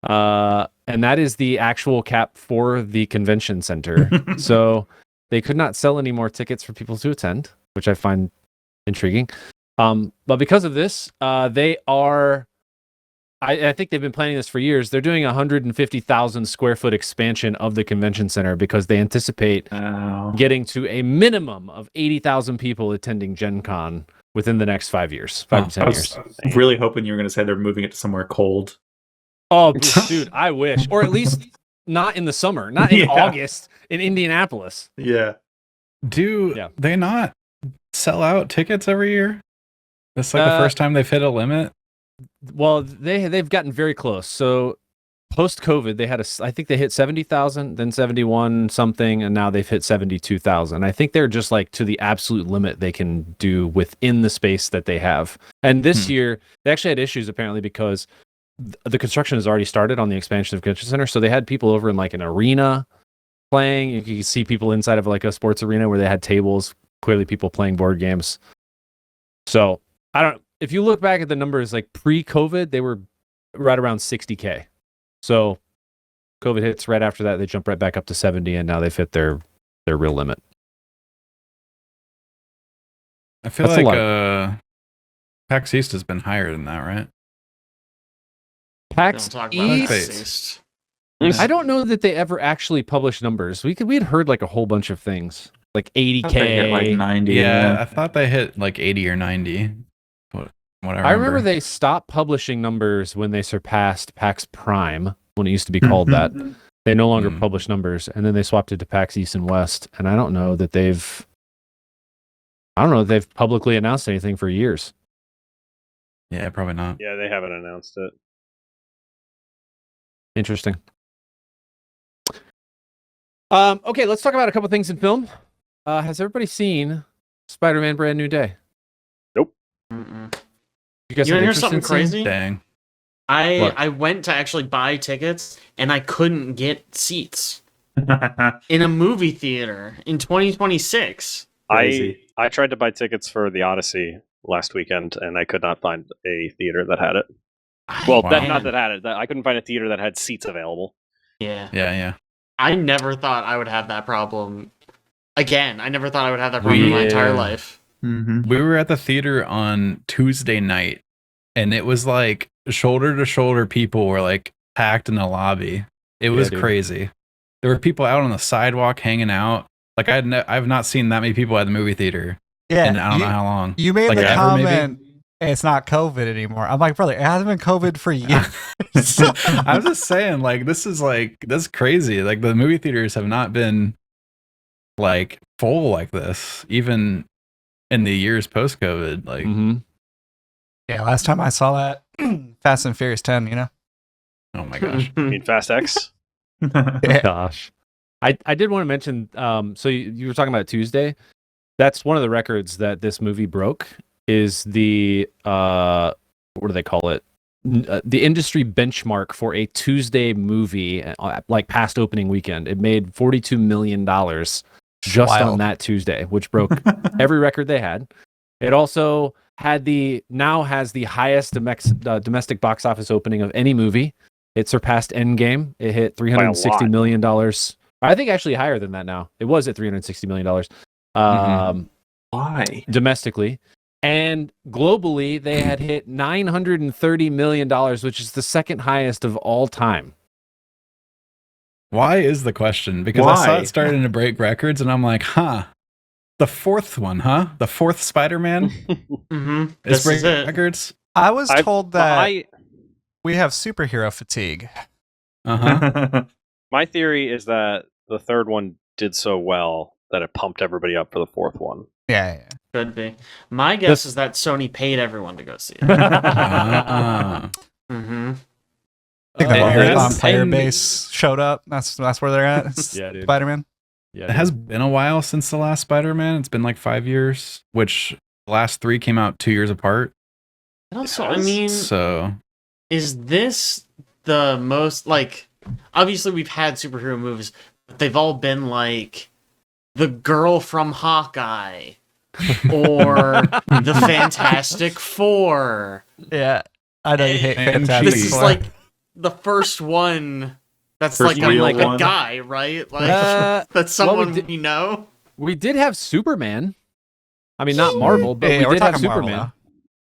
And that is the actual cap for the convention center. So they could not sell any more tickets for people to attend, which I find intriguing. But because of this, they are... I think they've been planning this for years. They're doing a 150,000 square foot expansion of the convention center because they anticipate Oh. getting to a minimum of 80,000 people attending Gen Con within the next 5 years, 5 to 10 I years. was really hoping you were going to say they're moving it to somewhere cold. Oh, dude, I wish. Or at least not in the summer, not in Yeah. August in Indianapolis. Yeah. Do Yeah. they not sell out tickets every year? It's like the first time they've hit a limit. Well, they've gotten very close. So post COVID, they had I think they hit 70,000, then 71 something, and now they've hit 72,000. I think they're just like to the absolute limit they can do within the space that they have. And this year, they actually had issues apparently because the construction has already started on the expansion of the convention center. So they had people over in like an arena playing. You can see people inside of like a sports arena where they had tables, clearly people playing board games. So if you look back at the numbers like pre-COVID, they were right around 60K. So COVID hits right after that, they jump right back up to 70, and now they've hit their real limit. I feel That's a like PAX East has been higher than that, right? PAX Don't talk about East, that. East. I don't know that they ever actually published numbers. We had heard like a whole bunch of things, like I thought they hit like 80K. 90. Yeah, I thought they hit like 80 or 90. What I remember they stopped publishing numbers when they surpassed PAX Prime, when it used to be called that. They no longer Hmm. publish numbers, and then they swapped it to PAX East and West. And I don't know that they've publicly announced anything for years. Yeah, probably not. Yeah, they haven't announced it. Interesting. Okay, let's talk about a couple things in film. Has everybody seen Spider-Man: Brand New Day? Mm-mm. You guys You have wanna hear interest something in seeing- crazy? Dang. What? I went to actually buy tickets and I couldn't get seats in a movie theater in 2026. Crazy. I tried to buy tickets for the Odyssey last weekend, and I could not find a theater that had it. Well, Wow. not that had it. I couldn't find a theater that had seats available. Yeah. Yeah. I never thought I would have that problem again. I never thought I would have that problem in my entire life. Mm-hmm. We were at the theater on Tuesday night, and it was like shoulder to shoulder people were like packed in the lobby. It was dude. crazy. There were people out on the sidewalk hanging out. Like I've not seen that many people at the movie theater, Yeah, and I don't know how long. You made Like the ever, maybe? comment, it's not COVID anymore. I'm like, brother, it hasn't been COVID for years. I'm just saying, like, that's crazy. Like, the movie theaters have not been like full like this, even in the years post COVID. Like, Mhm. Yeah, last time I saw that, Fast and Furious 10, you know? oh my gosh. I mean, Fast X. Yeah. Gosh. I did want to mention, so you were talking about Tuesday. That's one of the records that this movie broke is the, what do they call it? The industry benchmark for a Tuesday movie, like past opening weekend. It made $42 million just on Wild. that Tuesday, which broke every record they had. It also has the highest domestic box office opening of any movie. It surpassed Endgame. It hit $360 million. I think actually higher than that now. It was at $360 million Why? domestically. And globally, they had hit $930 million, which is the second highest of all time. Why is the question? Because I saw Why? it starting to break records, and I'm like, the fourth one, huh? The fourth Spider-Man Mm-hmm. is This is breaking it. records. I was I- told that I- we have superhero fatigue. Uh-huh. My theory is that the third one did so well that it pumped everybody up for the fourth one. Yeah. Could be. My guess is that Sony paid everyone to go see it. Ah. Mm-hmm. I think the Uh, Marvel that's- player and- base showed up. That's where they're at. It's Yeah, dude. Spider-Man. Yeah, It has been a while since the last Spider-Man. It's been like 5 years, which the last 3 came out 2 years apart. And also, I mean, So is this the most like? Obviously, we've had superhero movies, but they've all been like the girl from Hawkeye or the Fantastic Four. Yeah. I know you hate And Fantastic This is Four. like the first one that's First like real a one. guy, right? Like that's well, someone did- we know. We did have Superman. I mean, not Marvel, but Yeah, we we're did have talking Marvel Superman. now.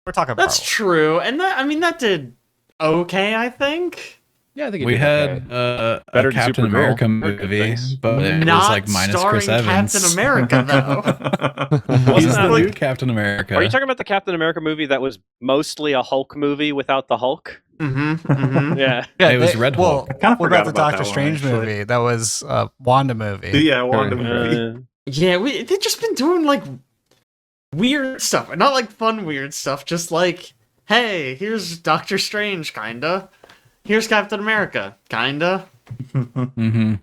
We're talking That's Marvel. true, and that did okay, I think. Yeah, I think it we did had okay. a Better than Captain Supergirl. America Heard good movie, things. but it was Not like minus starring Chris Evans. Captain America though. He's Wasn't the that new like- Captain America. Are you talking about the Captain America movie that was mostly a Hulk movie without the Hulk? Mm-hmm. Mm-hmm. Yeah. Yeah, It was Red well, Hulk. I kind of what forgot about the about Doctor that one, Strange actually. movie? That was a Wanda movie. Yeah, Wanda Sure. movie. Yeah, they've just been doing like weird stuff, not like fun weird stuff. Just like, hey, here's Doctor Strange, kinda. Here's Captain America, kinda. Mm-hmm.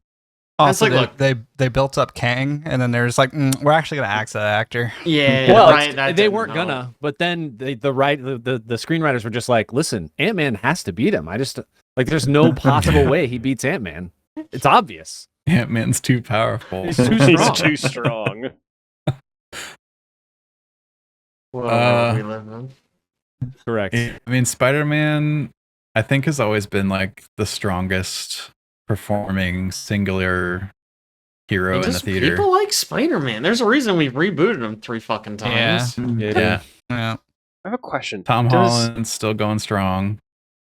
Also, like, they built up Kang, and then there's like, we're actually gonna axe that actor. Yeah, Well, right. that they didn't weren't help. gonna, but then the screenwriters were just like, "Listen, Ant-Man has to beat him. I just like, there's no possible way he beats Ant-Man. It's obvious. Ant-Man's too powerful. He's too He's strong." too strong. Well, we live in. Correct. I mean, Spider-Man, I think, has always been like the strongest performing singular hero in the Just theater. people like Spider-Man. There's a reason we've rebooted him 3 fucking times. Yeah, Yeah. I have a question. Tom Does- Holland's still going strong.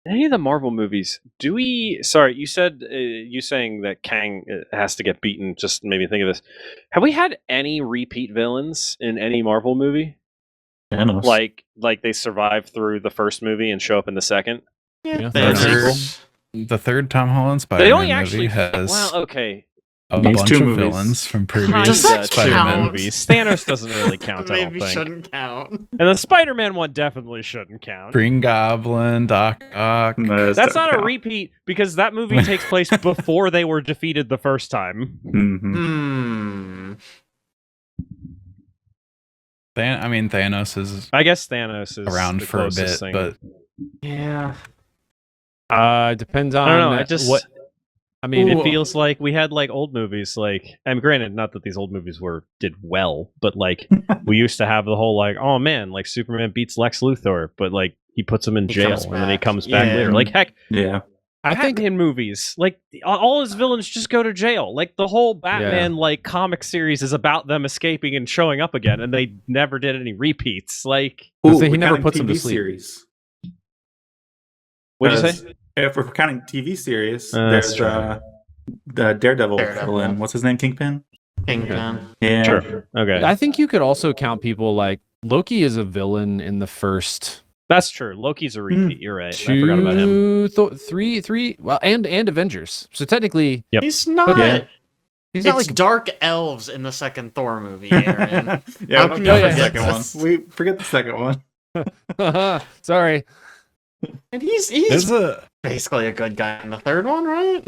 Any of the Marvel movies, do we? Sorry, you said you saying that Kang has to get beaten. Just made me think of this. Have we had any repeat villains in any Marvel movie? Thanos. Like they survive through the first movie and show up in the second? Yeah. Thanos. The third Tom Holland They Spider-Man only movie actually has well, okay. a Needs bunch 2 of movies. villains from Does previous that Spider-Man count? movies. Thanos doesn't really count, I Maybe don't think. shouldn't count. And the Spider-Man one definitely shouldn't count. Green Goblin, Doc Ock. That's not a repeat because that movie takes place before they were defeated the first time. Mm-hmm. Hmm. I mean, Thanos is I guess Thanos is around the for a closest bit, thing. but Yeah. Depends on I don't know. It just what. I mean, it feels like we had like old movies. Like, I mean, granted, not that these old movies did well, but like we used to have the whole like, oh man, like Superman beats Lex Luthor, but like he puts him in He jail comes and then he back. comes back Yeah. later. Like heck, Yeah. I think Batman movies, like all his villains just go to jail. Like the whole Batman like comic series is about them escaping and showing up again, and they never did any repeats. Like, So he we're never counting puts them to TV sleep. series. what'd you Because say? If we're counting TV series, That's there's the Daredevil Daredevil. villain. What's his name? Kingpin. Kingpin. Yeah. Sure. Okay, I think you could also count people like Loki is a villain in the first that's true. Loki's a repeat. You're right. I forgot about him. three. Well, and Avengers. So technically, Yep. He's not. Yeah. he's It's not like dark elves in the second Thor movie, Aaron. Yeah. How we can don't you count the forget second this? one. We forget the second one. sorry. And he's basically a good guy in the third one, right?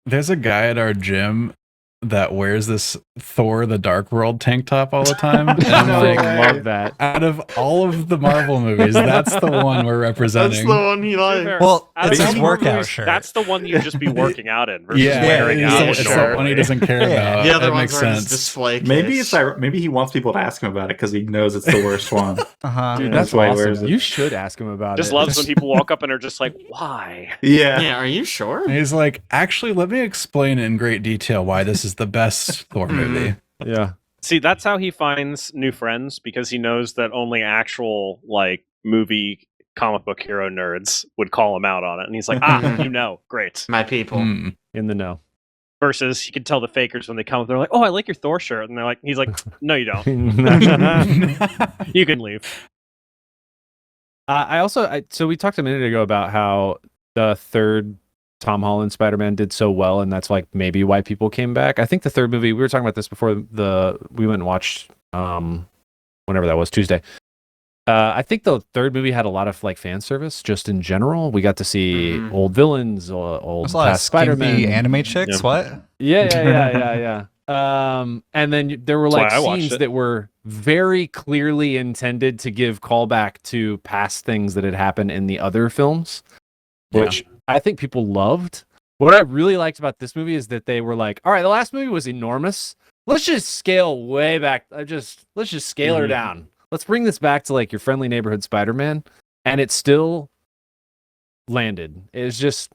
There's a guy at our gym that wears this Thor the Dark World tank top all the time. And I'm No like, way. love that. out of all of the Marvel movies, that's the one we're That's representing. the one he likes. Well, Out it's of his all workout movies, shirt. That's the one you'd just be working out in versus Yeah, wearing it's, out. the- it's the sure. one he doesn't care Yeah. about. The other That ones makes are his sense. display case. Maybe he wants people to ask him about it because he knows it's the worst one. Uh-huh. Dude, Yeah, that's that's why he wears awesome. it. You should ask him about Just it. loves when people walk up and are just like, "Why?" Yeah. Yeah, are you sure? And he's like, actually, let me explain in great detail why this is the best Thor movie. Yeah. See, that's how he finds new friends because he knows that only actual like movie comic book hero nerds would call him out on it, and he's like, "Ah, you know, great." My people. Hmm. In the know. Versus, he can tell the fakers when they come, they're like, "Oh, I like your Thor shirt," and they're like, "He's like, no, you don't. You can leave." So we talked a minute ago about how the third Tom Holland Spider-Man did so well, and that's like maybe why people came back. I think the third movie, we were talking about this before we went and watched whenever that was, Tuesday. I think the third movie had a lot of like fan service just in general. We got to see Mhm. old villains, old There's a lot of past Spider-Man. skimpy anime chicks. Yeah. What? Yeah. And then there were That's like why I watched scenes it. that were very clearly intended to give callback to past things that had happened in the other films, which I think people loved. What I really liked about this movie is that they were like, all right, the last movie was enormous. Let's just scale way back. Let's just scale her Mhm. down. Let's bring this back to like your friendly neighborhood Spider-Man. And it still landed. It's just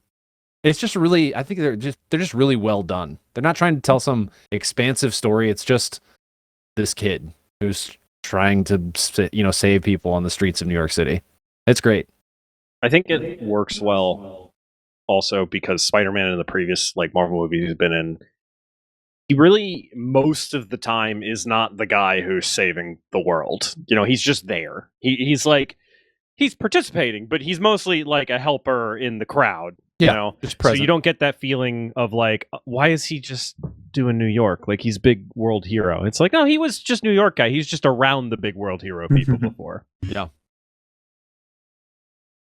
really, I think they're just really well done. They're not trying to tell some expansive story. It's just this kid who's trying to save people on the streets of New York City. It's great. I think it works well also because Spider-Man in the previous like Marvel movies he's been in, he really most of the time is not the guy who's saving the world. He's just there. He's like he's participating, but he's mostly like a helper in the crowd. Just So present. you don't get that feeling of like, why is he just doing New York? Like he's big world hero. It's like, no, he was just New York guy. He's just around the big world hero people before.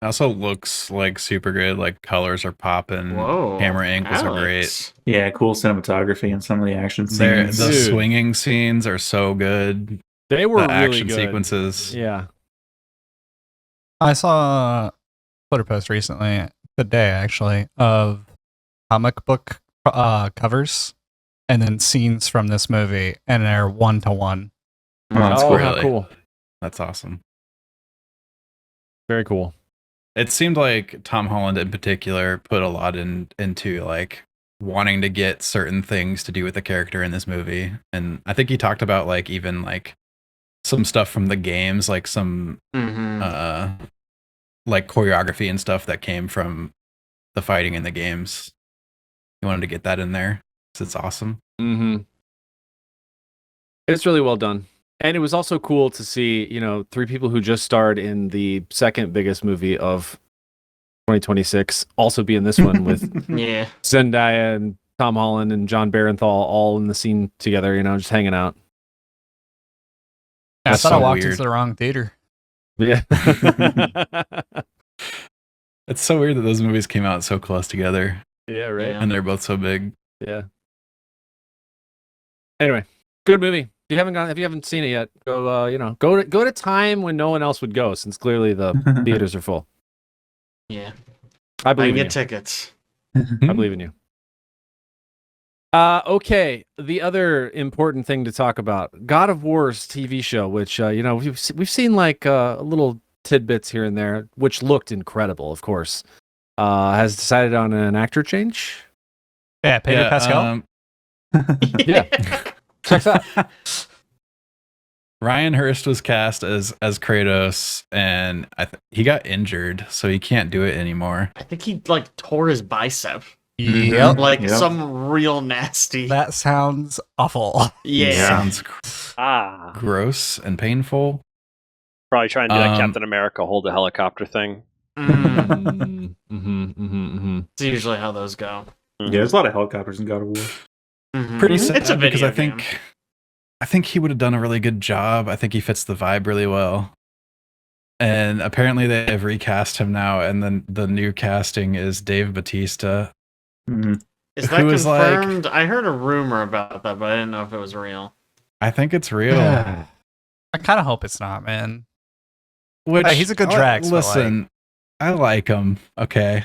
It also looks like super good. Like colors are popping. Whoa. Camera angles are great. Alex. Yeah, cool cinematography and some of the action The scenes. Dude. swinging scenes are so good. They were The really action good. sequences. Yeah. I saw a Twitter post recently, today actually, of comic book covers and then scenes from this movie, and they're 1-to-1. Oh, that's Oh, cool. how Really? cool. That's awesome. Very cool. It seemed like Tom Holland in particular put a lot into like wanting to get certain things to do with the character in this movie. And I think he talked about like even like some stuff from the games, like some Mhm. like choreography and stuff that came from the fighting in the games. He wanted to get that in there because it's awesome. Mm-hmm. It's really well done. And it was also cool to see, three people who just starred in the second biggest movie of 2026 also be in this one with Yeah. Zendaya and Tom Holland and John Barenthal all in the scene together, just hanging out. I That's thought I so walked weird. into the wrong theater. Yeah. It's so weird that those movies came out so close together Yeah, right. Yeah. and they're both so big. Yeah. Anyway, good movie. If you haven't seen it yet, go to a time when no one else would go, since clearly the theaters are full. Yeah. I I believe can in you. get tickets. I believe in you. Okay, the other important thing to talk about, God of War's TV show, which we've seen like little tidbits here and there, which looked incredible, of course. has decided on an actor change. Yeah, Pedro Pascal. Yeah. Checks out. Ryan Hurst was cast as Kratos, and he got injured, so he can't do it anymore. I think he like tore his bicep. Yep. Like Yep. some real nasty. That sounds awful. Yeah. Sounds Ah, gross and painful. probably trying to do that Um, Captain America hold a helicopter thing. Mm, it's usually how those go. Yeah, there's a lot of helicopters in God of War. Mhm. Pretty It's sad a video because I game. think he would have done a really good job. I think he fits the vibe really well. And apparently they have recast him now, and then the new casting is Dave Bautista. Mhm. Is that who is like- confirmed? I heard a rumor about that, but I didn't know if it was real. I think it's real. I kind of hope it's not, man. Which Hey, he's a good Drax, but, Listen, I like him. Okay.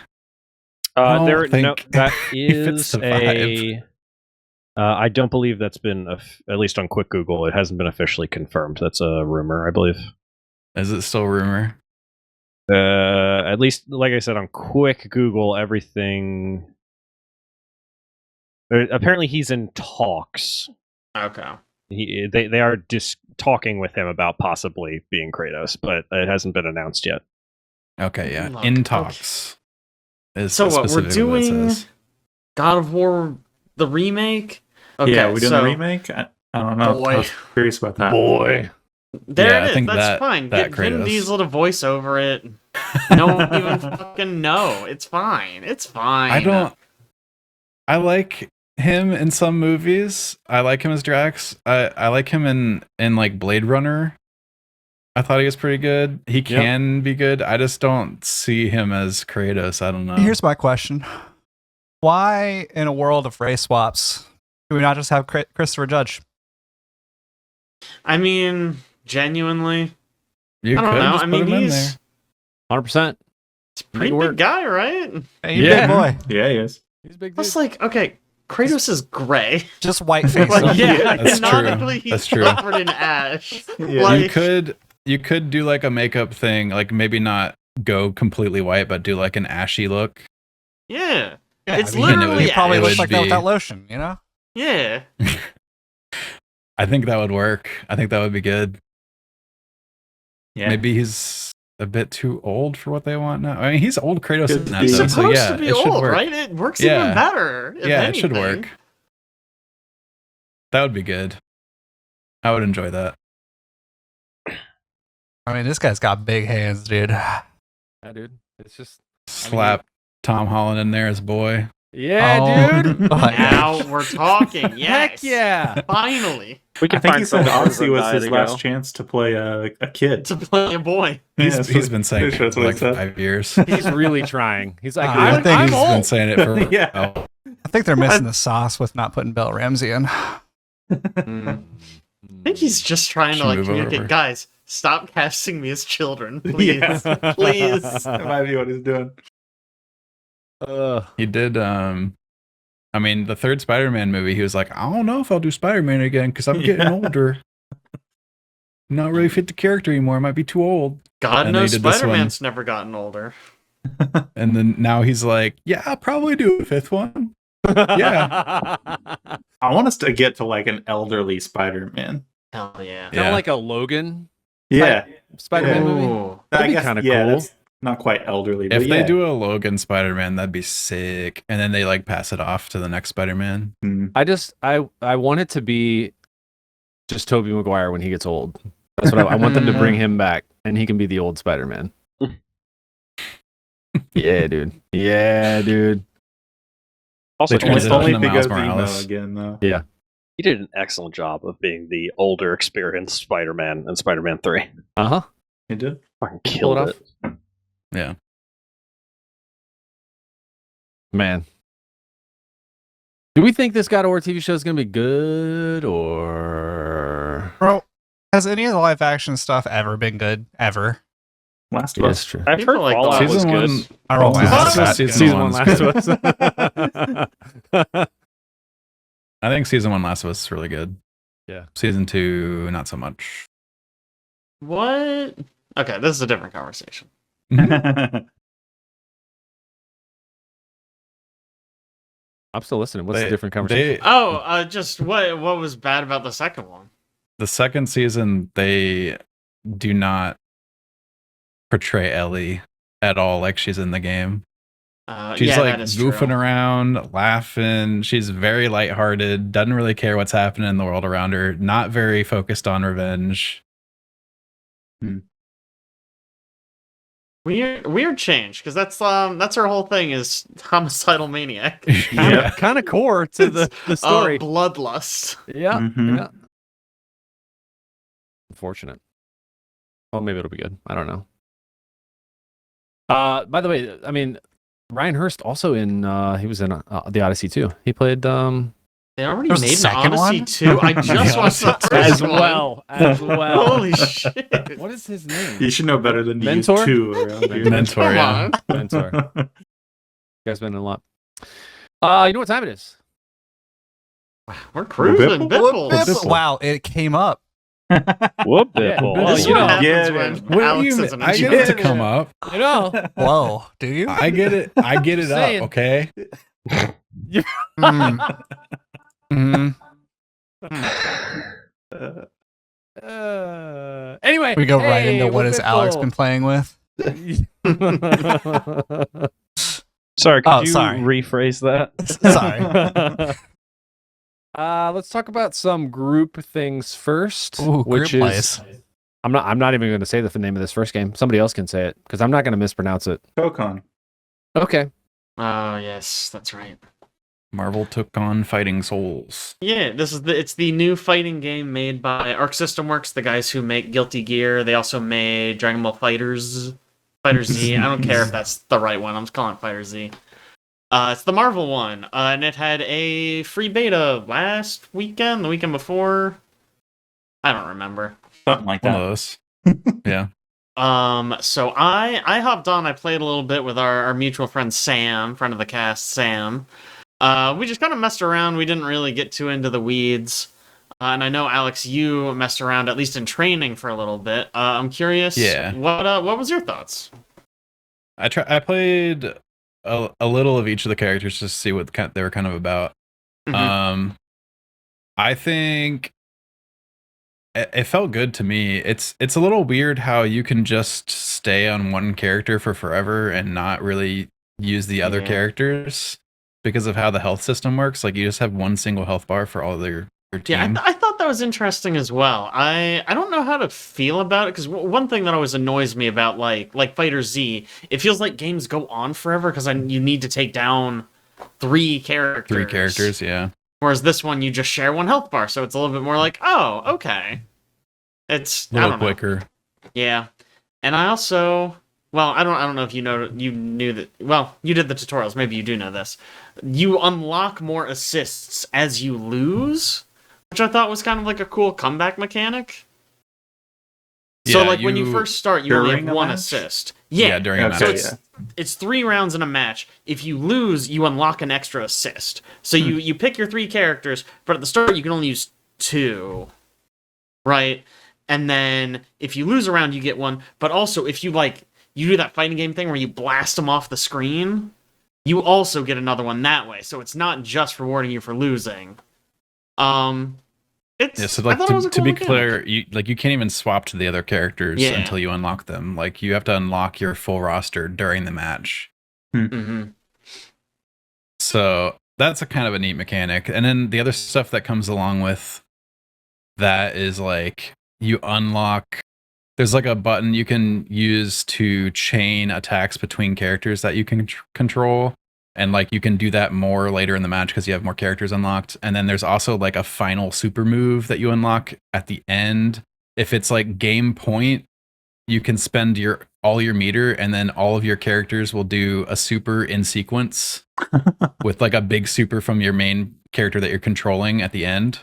I There, don't no, think that he fits is the a. vibe. I don't believe that's been, at least on Quick Google, it hasn't been officially confirmed. That's a rumor, I believe. Is it still rumor? At least, like I said, on Quick Google, everything. Apparently, he's in talks. Okay. They are just talking with him about possibly being Kratos, but it hasn't been announced yet. Okay, yeah. Look, In okay. talks. Is So what, we're specifically what it doing says. God of War the remake? Okay, Yeah, we doing so the remake? I don't know. Boy. I was curious about that. Boy. there Yeah, I it is. think That's that- fine. that Get Vin Kratos. Diesel to voice over it. No one even fucking know. It's fine. It's fine. I like him in some movies. I like him as Drax. I like him in like Blade Runner. I thought he was pretty good. He can be good. I just don't see him as Kratos. I don't know. Here's my question: why, in a world of race swaps, do we not just have Christopher Judge? I mean, genuinely, you I don't could know. just I put mean, him in he's there. 100%. a pretty Make it big work. guy, right? Hey, you Yeah. big boy, Yeah, he is. He's a big dude. Plus, like, okay, Kratos is gray. just white face. Like, yeah, That's true. canonically, he's That's true. covered in ash. Yeah. Like, You could do like a makeup thing, like maybe not go completely white, but do like an ashy look. yeah, Yeah, It's I mean, literally he probably it looks would like that with be- that lotion, you know. yeah. I think that would work. I think that would be good. Yeah. Maybe he's a bit too old for what they want now. I mean, he's old Kratos Could in that be. He's though, supposed so yeah, to be it should old, work. right? It works Yeah. even better. if Yeah, it should anything. work. That would be good. I would enjoy that. I mean, this guy's got big hands, dude. Yeah, dude. It's just. Slap Tom Holland in there as boy. Yeah, Oh, dude. my Now gosh. we're talking. Yes. Heck yeah. Finally, We can I think find he said someone Odyssey was guy his to last go. chance to play a kid. to play a boy. Yeah, He's been saying pretty sure it that's for what like he said. 5 years. He's really trying. He's like, I I'm, think I'm he's old. been saying it for Yeah. oh, I think they're missing the sauce with not putting Belle Ramsey in. I think he's just trying to Should like move communicate. over. Guys, stop casting me as children, please, Yeah. please. That might be what he's doing. he did I mean, the third Spider-Man movie, he was like, I don't know if I'll do Spider-Man again because I'm getting Yeah. older. Not really fit the character anymore. I might be too old. God And then knows he did this Spider-Man's never gotten older. And then now he's like, yeah, I'll probably do a fifth one. Yeah. I want us to get to like an elderly Spider-Man. Hell yeah. Kind Yeah. of like a Logan Yeah. Spider-Man Yeah. movie. Ooh. That'd I be guess, kinda yeah, cool. that's not quite elderly. If but they yeah. do a Logan Spider-Man, that'd be sick. And then they like pass it off to the next Spider-Man. Mm. I want it to be just Tobey Maguire when he gets old. That's what I want them to bring him back, and he can be the old Spider-Man. Yeah, dude. Yeah, dude. Also, They Only, transition only to if he Miles goes emo Morales. again, though. he did an excellent job of being the older, experienced Spider-Man in Spider-Man 3. Uh huh. He did. Fucking Pull killed it it. off. Yeah. Man. Do we think this God of War TV show is going to be good or? Bro, has any of the live action stuff ever been good? Ever? Last of Yeah, Us. it's true. I've People heard like Fallout that. was Season good. one, I roll my Last eyes of at Us that. is Season one one's last good. of us. I think season 1 Last of Us is really good. Yeah. Season 2, not so much. What? Okay, this is a different conversation. I'm still listening. What's the They- different conversation? Just what was bad about the second one? The second season, they do not portray Ellie at all like she's in the game. She's yeah, like that is goofing true. around, laughing. She's very lighthearted, doesn't really care what's happening in the world around her, not very focused on revenge. Weird change, because that's her whole thing is homicidal maniac. Yeah. Kind of core to the story. Bloodlust. Yeah. Mhm. Yeah. Unfortunate. Well, maybe it'll be good. I don't know. By the way, I mean, Ryan Hurst also he was in the Odyssey too. He played They already There's a made an second Odyssey one? 2. I just watched the first as one. well. As well. Holy shit! What is his name? You should know better than to Mentor? use two around here. Mentor, Come yeah. on. Mentor. You guys been in a lot. You know what time it is? We're cruising. Bipple? Bipples. Wow, it came up. Whoop Yeah. Bipple. Well, This is you what know, happens yeah, when yeah. What do Alex you is mean? an I get it to engineer. come up. You know. Whoa, do you? I get it. I get it Just saying. up. Okay. Mm. Mhm. Anyway, We go right into what is has Alex been playing with? Sorry, could Oh, you sorry. rephrase that? Sorry. Let's talk about some group things first, Ooh, which group is plays. I'm not even going to say the name of this first game. Somebody else can say it because I'm not going to mispronounce it. Kokon. Okay. Oh yes, that's right. Marvel took on Fighting Souls. Yeah, it's the new fighting game made by Arc System Works, the guys who make Guilty Gear. They also made Dragon Ball Fighter Z. I don't care if that's the right one. I'm just calling it Fighter Z. It's the Marvel one, and it had a free beta last weekend, the weekend before. I don't remember. Something like One of that. those. Yeah. So I hopped on. I played a little bit with our mutual friend Sam, friend of the cast, Sam. We just kind of messed around. We didn't really get too into the weeds. And I know, Alex, you messed around, at least in training, for a little bit. I'm curious. Yeah. What was your thoughts? I played a little of each of the characters just to see what they were kind of about. Mhm. I think it felt good to me. It's a little weird how you can just stay on one character for forever and not really use the other Yeah. characters because of how the health system works. Like you just have one single health bar for all of your Yeah, team. I thought that was interesting as well. I don't know how to feel about it because one thing that always annoys me about like Fighter Z, it feels like games go on forever because you need to take down 3 characters. 3 characters, yeah. Whereas this one, you just share one health bar, so it's a little bit more like, oh, okay. It's A little I don't know. quicker. Yeah, and I also, well, I don't know if you knew that. Well, you did the tutorials. Maybe you do know this. You unlock more assists as you lose, which I thought was kind of like a cool comeback mechanic. So, Yeah, like when you first start, you only During have a one match? assist. Yeah, during a Okay, match. So it's 3 rounds in a match. If you lose, you unlock an extra assist. So you pick your 3 characters, but at the start you can only use 2, right? And then if you lose a round, you get 1. But also, if you you do that fighting game thing where you blast them off the screen, you also get another one that way. So it's not just rewarding you for losing. It's Yeah, so I like thought it was a to cool be mechanic. clear, you can't even swap to the other characters Yeah. until you unlock them. Like you have to unlock your full roster during the match. Mhm. So that's a kind of a neat mechanic. And then the other stuff that comes along with that is like you unlock. There's like a button you can use to chain attacks between characters that you can control. And like you can do that more later in the match because you have more characters unlocked. And then there's also like a final super move that you unlock at the end. If it's like game point, you can spend all your meter and then all of your characters will do a super in sequence with like a big super from your main character that you're controlling at the end.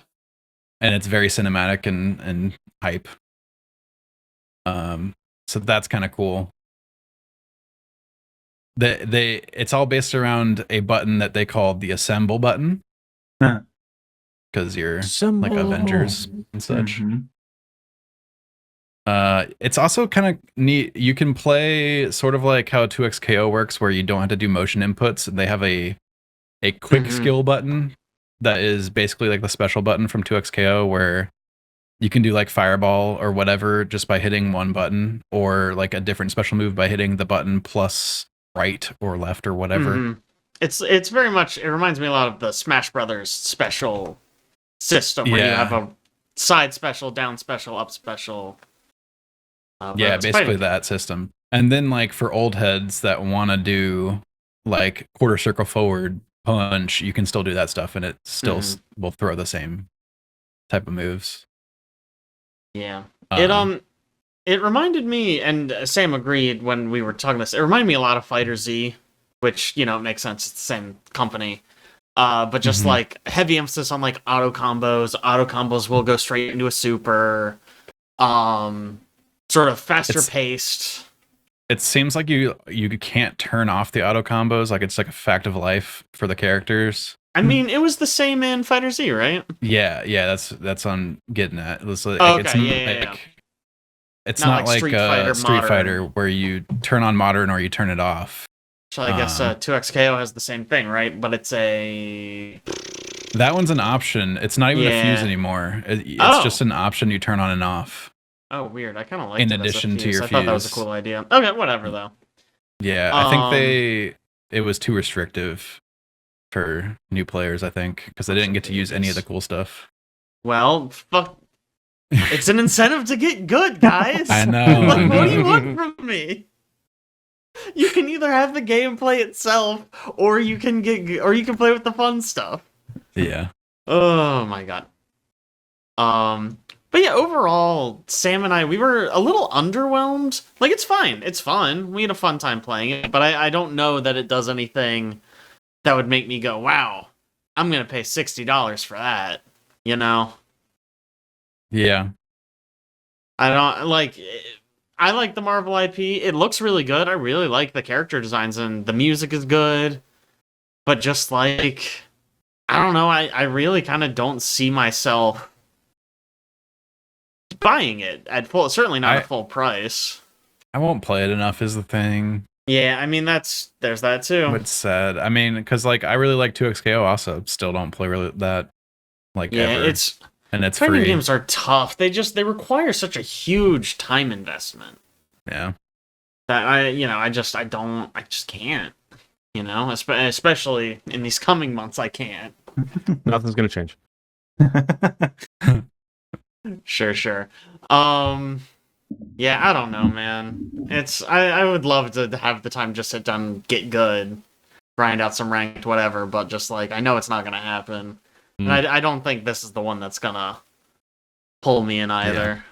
And it's very cinematic and hype. So that's kind of cool. It's all based around a button that they call the assemble button. Huh. Because you're like Avengers and such. Mhm. It's also kind of neat. You can play sort of like how 2XKO works, where you don't have to do motion inputs. They have a a quick Mhm. skill button that is basically like the special button from 2XKO where you can do like fireball or whatever just by hitting one button, or like a different special move by hitting the button plus right or left or whatever. Mhm. It's very much. It reminds me a lot of the Smash Brothers special system where you Yeah. have a side special, down special, up special. But Yeah, it's basically fighting. that system. And then like for old heads that want to do like quarter circle forward punch, you can still do that stuff and it still will throw the same type of moves. Yeah. Um, It reminded me, and Sam agreed when we were talking this. It reminded me a lot of Fighter Z, which it makes sense. It's the same company. But just Mhm. like heavy emphasis on like auto combos. Auto combos will go straight into a super. Sort of faster It's- paced. It seems like you can't turn off the auto combos, like it's like a fact of life for the characters. I mean, it was the same in Fighter Z, right? Yeah, that's on getting at. It's like, Oh, it's okay, yeah. It's Not not, like like Street Fighter Street Modern. Fighter where you turn on modern or you turn it off. So I guess 2XKO has the same thing, right? But it's a That one's an option. It's not even a fuse Yeah. anymore. It's Oh. just an option you turn on and off. weird. I kind of liked In it as a addition to fuse. your I thought that was a fuse. cool idea. Okay, whatever though. Yeah, I think Um, it was too restrictive for new players, I think, because they didn't get to use any of the cool stuff. Well, fuck. It's an incentive to get good, guys. I know. Like, I what do you know. want from me? You can either have the gameplay itself, or you can play with the fun stuff. Yeah. Oh my god. But yeah, overall, Sam and I, we were a little underwhelmed. Like, it's fine. It's fun. We had a fun time playing it, but I don't know that it does anything that would make me go, wow, I'm going to pay $60 for that. You know? Yeah. I don't, like, I like the Marvel IP. It looks really good. I really like the character designs, and the music is good. But just, like, I don't know, I really kind of don't see myself buying it at full, certainly not at full price. I won't play it enough is the thing. Yeah, I mean there's that too. It's sad. I mean, because like I really like 2XKO also. Still don't play really that like Yeah, ever. And it's fighting free. games are tough. They require such a huge time investment Yeah. that I just can't. You know, especially in these coming months, I can't. Nothing's gonna change. Sure. Yeah, I don't know, man. I would love to have the time to just sit down, get good, grind out some ranked whatever, but just like I know it's not gonna happen. And I don't think this is the one that's gonna pull me in either.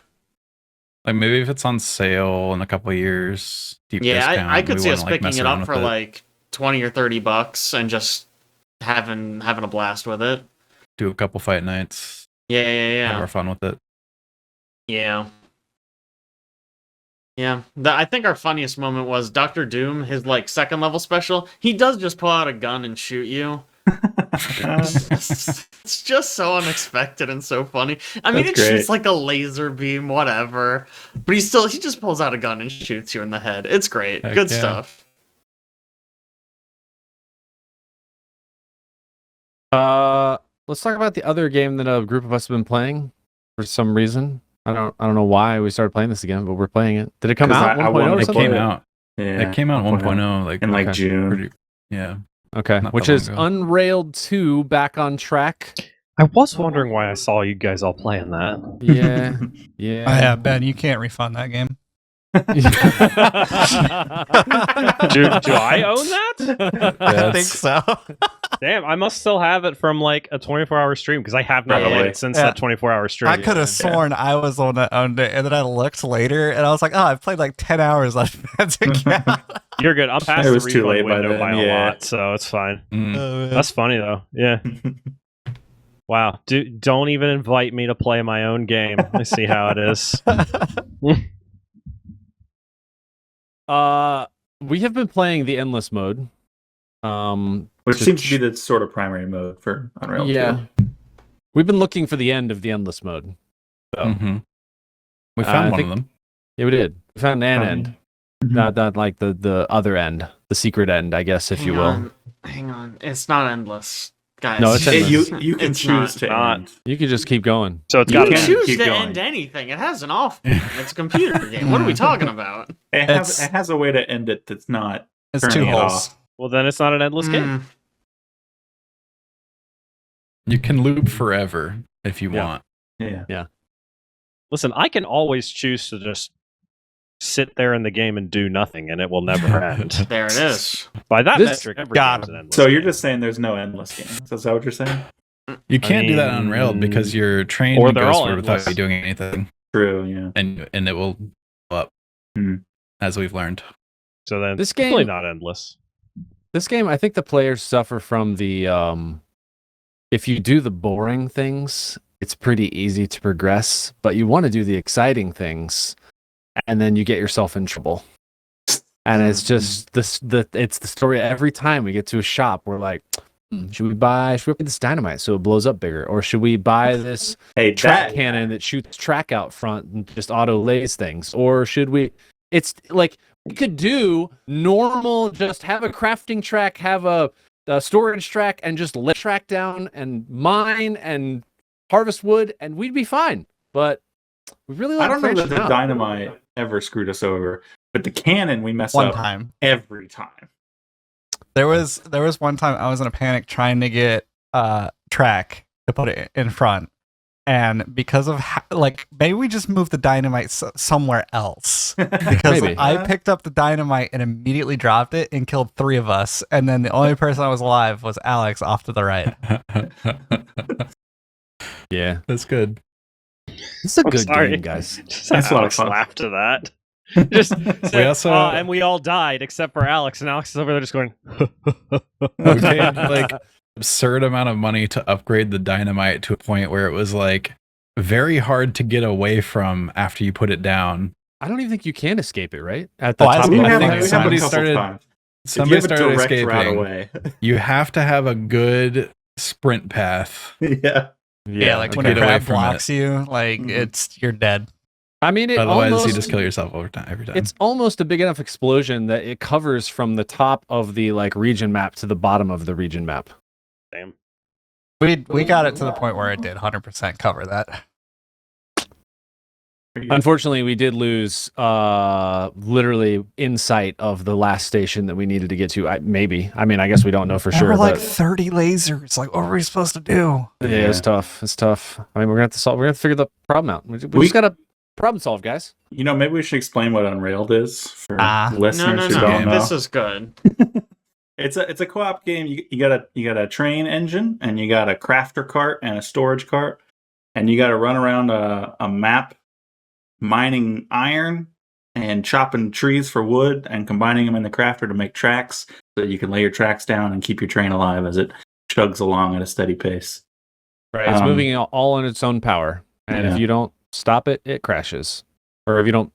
Like maybe if it's on sale in a couple of years, deep Yeah, discount, I could we see wanna, us like, picking mess it around up with for like $20 or $30 and just having a blast with it. do a couple fight nights, have Yeah. more fun with it. Yeah. I think our funniest moment was Dr. Doom, his like second level special. He does just pull out a gun and shoot you. It's just so unexpected and so funny. I mean, That's it great. shoots like a laser beam, whatever. But he just pulls out a gun and shoots you in the head. It's great. Heck Good yeah. stuff. Let's talk about the other game that a group of us have been playing for some reason. I don't know why we started playing this again, but we're playing it. Did it come 'Cause out I 1.0 wanted or to It something? came play it. out. Yeah, It came out 1.0. 1.0 like in like Okay. June. pretty, yeah. Okay, Not which that long is ago. Unrailed 2 back on track. I was wondering why I saw you guys all playing that. Yeah, yeah. Yeah, Ben, you can't refund that game. Do I own that? I think so. Damn, I must still have it from like a 24-hour stream because I have not Probably. played it since Yeah. that 24-hour stream. I could have sworn I was the one that owned it, and then I looked later, and I was like, "Oh, I've played like 10 hours on Ben's account." You're good. I'm past It the was too refund late by window then, by a yeah. lot, so it's fine. Mm. Oh, man. That's funny though. Yeah. Wow. Don't even invite me to play my own game. Let me see how it is. We have been playing the endless mode. Which to seems to be the sort of primary mode for Unreal. Yeah. We've been looking for the end of the endless mode. So Mhm. We found I one think- of them. yeah, we did. We found an end. Not like the other end, the secret end, I guess, if you will. hang on. It's not endless, guys. No, it's endless. You can It's choose not. to Not. end. You could just keep going. So it's You got You can can choose keep to going. end anything. It has an off button. It's a computer game. What are we talking about? It has a way to end it that's not It's turning 2 it holes. off. Well, then it's not an endless game. Mm, You can loop forever if you Yeah. want. Yeah. Listen, I can always choose to just sit there in the game and do nothing, and it will never end. there it is. By that This metric, every got game's an him. endless So you're game. just saying there's no endless games. Is that what you're saying? You can't do that on Unrailed mean, because your train or they're goes all for without endless. you doing anything, True, yeah. and it will go up, Hmm. as we've learned. So then This it's definitely game- not endless. This game, I think the players suffer from the if you do the boring things, it's pretty easy to progress, but you want to do the exciting things, and then you get yourself in trouble. And it's just it's the story every time we get to a shop. We're like, should we buy this dynamite so it blows up bigger, or should we buy this Hey, track that cannon that shoots track out front and just auto lays things, or should we? It's like we could do normal, just have a crafting track, have a storage track, and just let track down and mine and harvest wood, and we'd be fine. But we really I like don't know that branching the out. dynamite ever screwed us over, but the cannon we mess One up time. every time. There was one time I was in a panic trying to get track to put it in front, and because of maybe we just moved the dynamite somewhere else, because Maybe. I picked up the dynamite and immediately dropped it and killed 3 of us, and then the only person that was alive was Alex off to the right. Yeah, That's good. it's a I'm good sorry. game, guys. Just That's a lot of Alex fun. laughed to that. Just said, also- and we all died except for Alex, and Alex is over there just going. We paid like absurd amount of money to upgrade the dynamite to a point where it was like very hard to get away from after you put it down. I don't even think you can escape it, right? At the Oh, I top think of we the have- thing. we have somebody a couple started- times. If Somebody you have a started direct route escaping. away. You have to have a good sprint path. Yeah. Yeah, like to when a get away crab from blocks you, like Mhm. you're dead. I mean, it Otherwise, almost, you just kill yourself every time. It's almost a big enough explosion that it covers from the top of the like region map to the bottom of the region map. Damn. We got it to the point where it did 100% cover that. Unfortunately, we did lose literally in sight of the last station that we needed to get to. I guess we don't know for There sure. were like But 30 lasers. Like, what were we supposed to do? yeah, it's tough. It's tough. I mean, we're gonna have to solve. We're gonna have to figure the problem out. We We- just gotta problem solve, guys. You know, maybe we should explain what Unrailed is for Ah. listeners No, who no, don't no. know. This is good. It's a co-op game. You got a train engine, and you got a crafter cart and a storage cart, and you got to run around a map, mining iron and chopping trees for wood, and combining them in the crafter to make tracks, so that you can lay your tracks down and keep your train alive as it chugs along at a steady pace. Right. It's Um, moving all on its own power, and yeah. if you don't stop it, it crashes. Or if you don't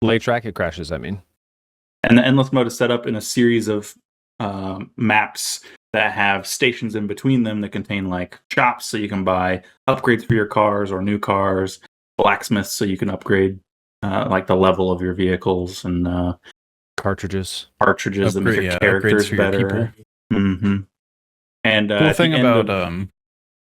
lay track, it crashes. I mean, And the endless mode is set up in a series of maps that have stations in between them that contain like shops, so you can buy upgrades for your cars or new cars, blacksmiths, so you can upgrade like the level of your vehicles, and cartridges. cartridges that make your Upgrade- yeah, characters upgrades for your better. Mm-hmm. And cool at the thing end about of-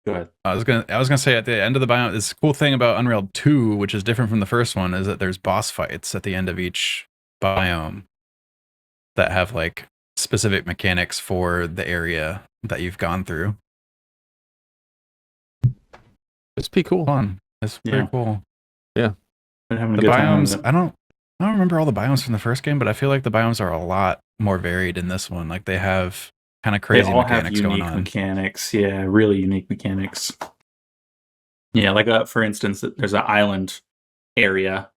go ahead. I was gonna say at the end of the biome, this cool thing about Unreal 2, which is different from the first one, is that there's boss fights at the end of each biome that have like specific mechanics for the area that you've gone through. It's pretty cool. Fun. It's pretty Yeah. cool. Been having a The good time with biomes, it. I don't remember all the biomes from the first game, but I feel like the biomes are a lot more varied in this one. Like they have kind of crazy they all have mechanics going unique on. mechanics. Yeah, really unique mechanics. Yeah, like for instance, there's an island area,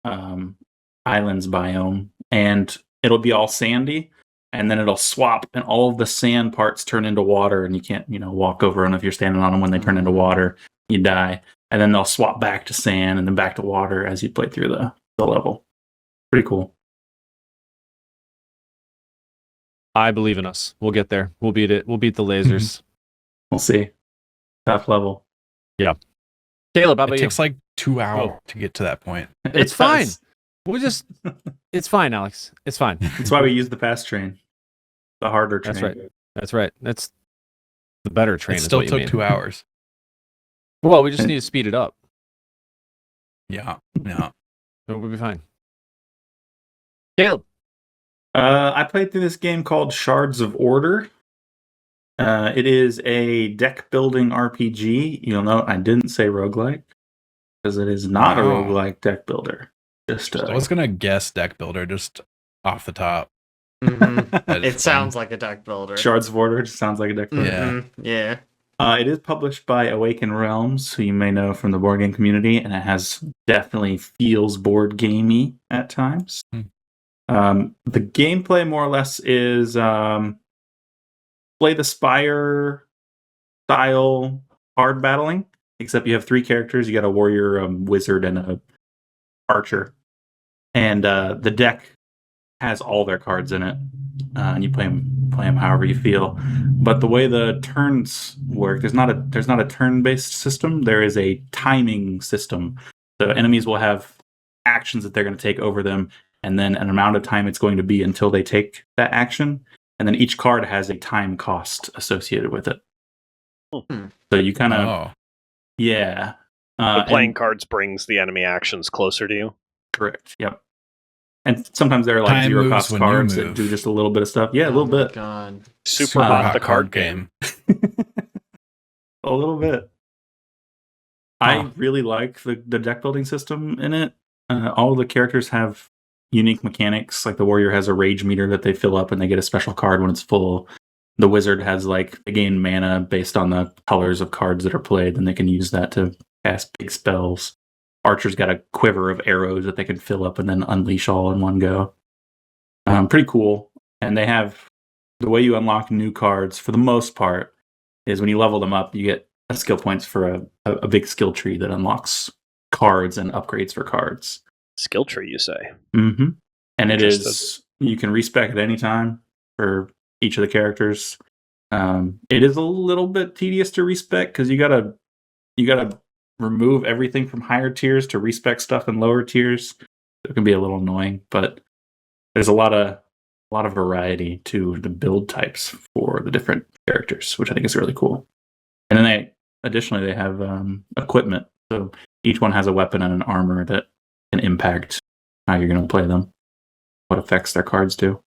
islands biome, and it'll be all sandy, and then it'll swap, and all of the sand parts turn into water, and you can't, walk over them if you're standing on them. When they turn into water, you die, and then they'll swap back to sand and then back to water as you play through the level. Pretty cool. I believe in us. We'll get there. We'll beat it. We'll beat the lasers. We'll see. Tough level. Caleb, how It about you? takes like 2 hours to get to that point. It's It fine. does. It's fine, Alex. It's fine. That's why we use the fast train, the harder train. That's right. That's right. That's the better train. It is still what you took mean. 2 hours. Well, we just need to speed it up. Yeah. Yeah. So we'll be fine. Caleb. I played through this game called Shards of Order. It is a deck building RPG. You'll note I didn't say roguelike because it is not a Wow. roguelike deck builder. Just I was gonna guess deck builder just off the top. Mhm. That is It sounds like a deck builder. Shards of Order just sounds like a deck builder. Yeah. Mhm, yeah. It is published by Awaken Realms, who you may know from the board game community, and it has definitely feels board gamey at times. The gameplay, more or less, is play the Spire style card battling, except you have 3 characters. You got a warrior, a wizard, and a archer, and the deck has all their cards in it, and you play them however you feel. But the way the turns work, there's not a turn-based system. There is a timing system. So enemies will have actions that they're going to take over them, and then an amount of time it's going to be until they take that action. And then each card has a time cost associated with it. So you kind of, Oh. yeah. The playing and- cards brings the enemy actions closer to you. Correct. Yep. And sometimes there are like Time 0 moves cost when you cards that move. do just a little bit of stuff. Yeah, a little Oh my bit. God. Super hot the card game. A little bit. I really like the deck building system in it. All the characters have unique mechanics. Like the warrior has a rage meter that they fill up and they get a special card when it's full. The wizard has like they gain mana based on the colors of cards that are played, and they can use that to cast big spells. Archer's got a quiver of arrows that they can fill up and then unleash all in one go. Pretty cool. And they have the way you unlock new cards for the most part is when you level them up, you get skill points for a big skill tree that unlocks cards and upgrades for cards. Skill tree, you say? Mm-hmm. And it Interesting. is you can respec at any time for each of the characters. It is a little bit tedious to respec because you gotta remove everything from higher tiers to respec stuff in lower tiers. It can be a little annoying, but there's a lot of variety to the build types for the different characters, which I think is really cool. And then additionally they have equipment, so each one has a weapon and an armor that can impact how you're going to play them, what effects their cards do.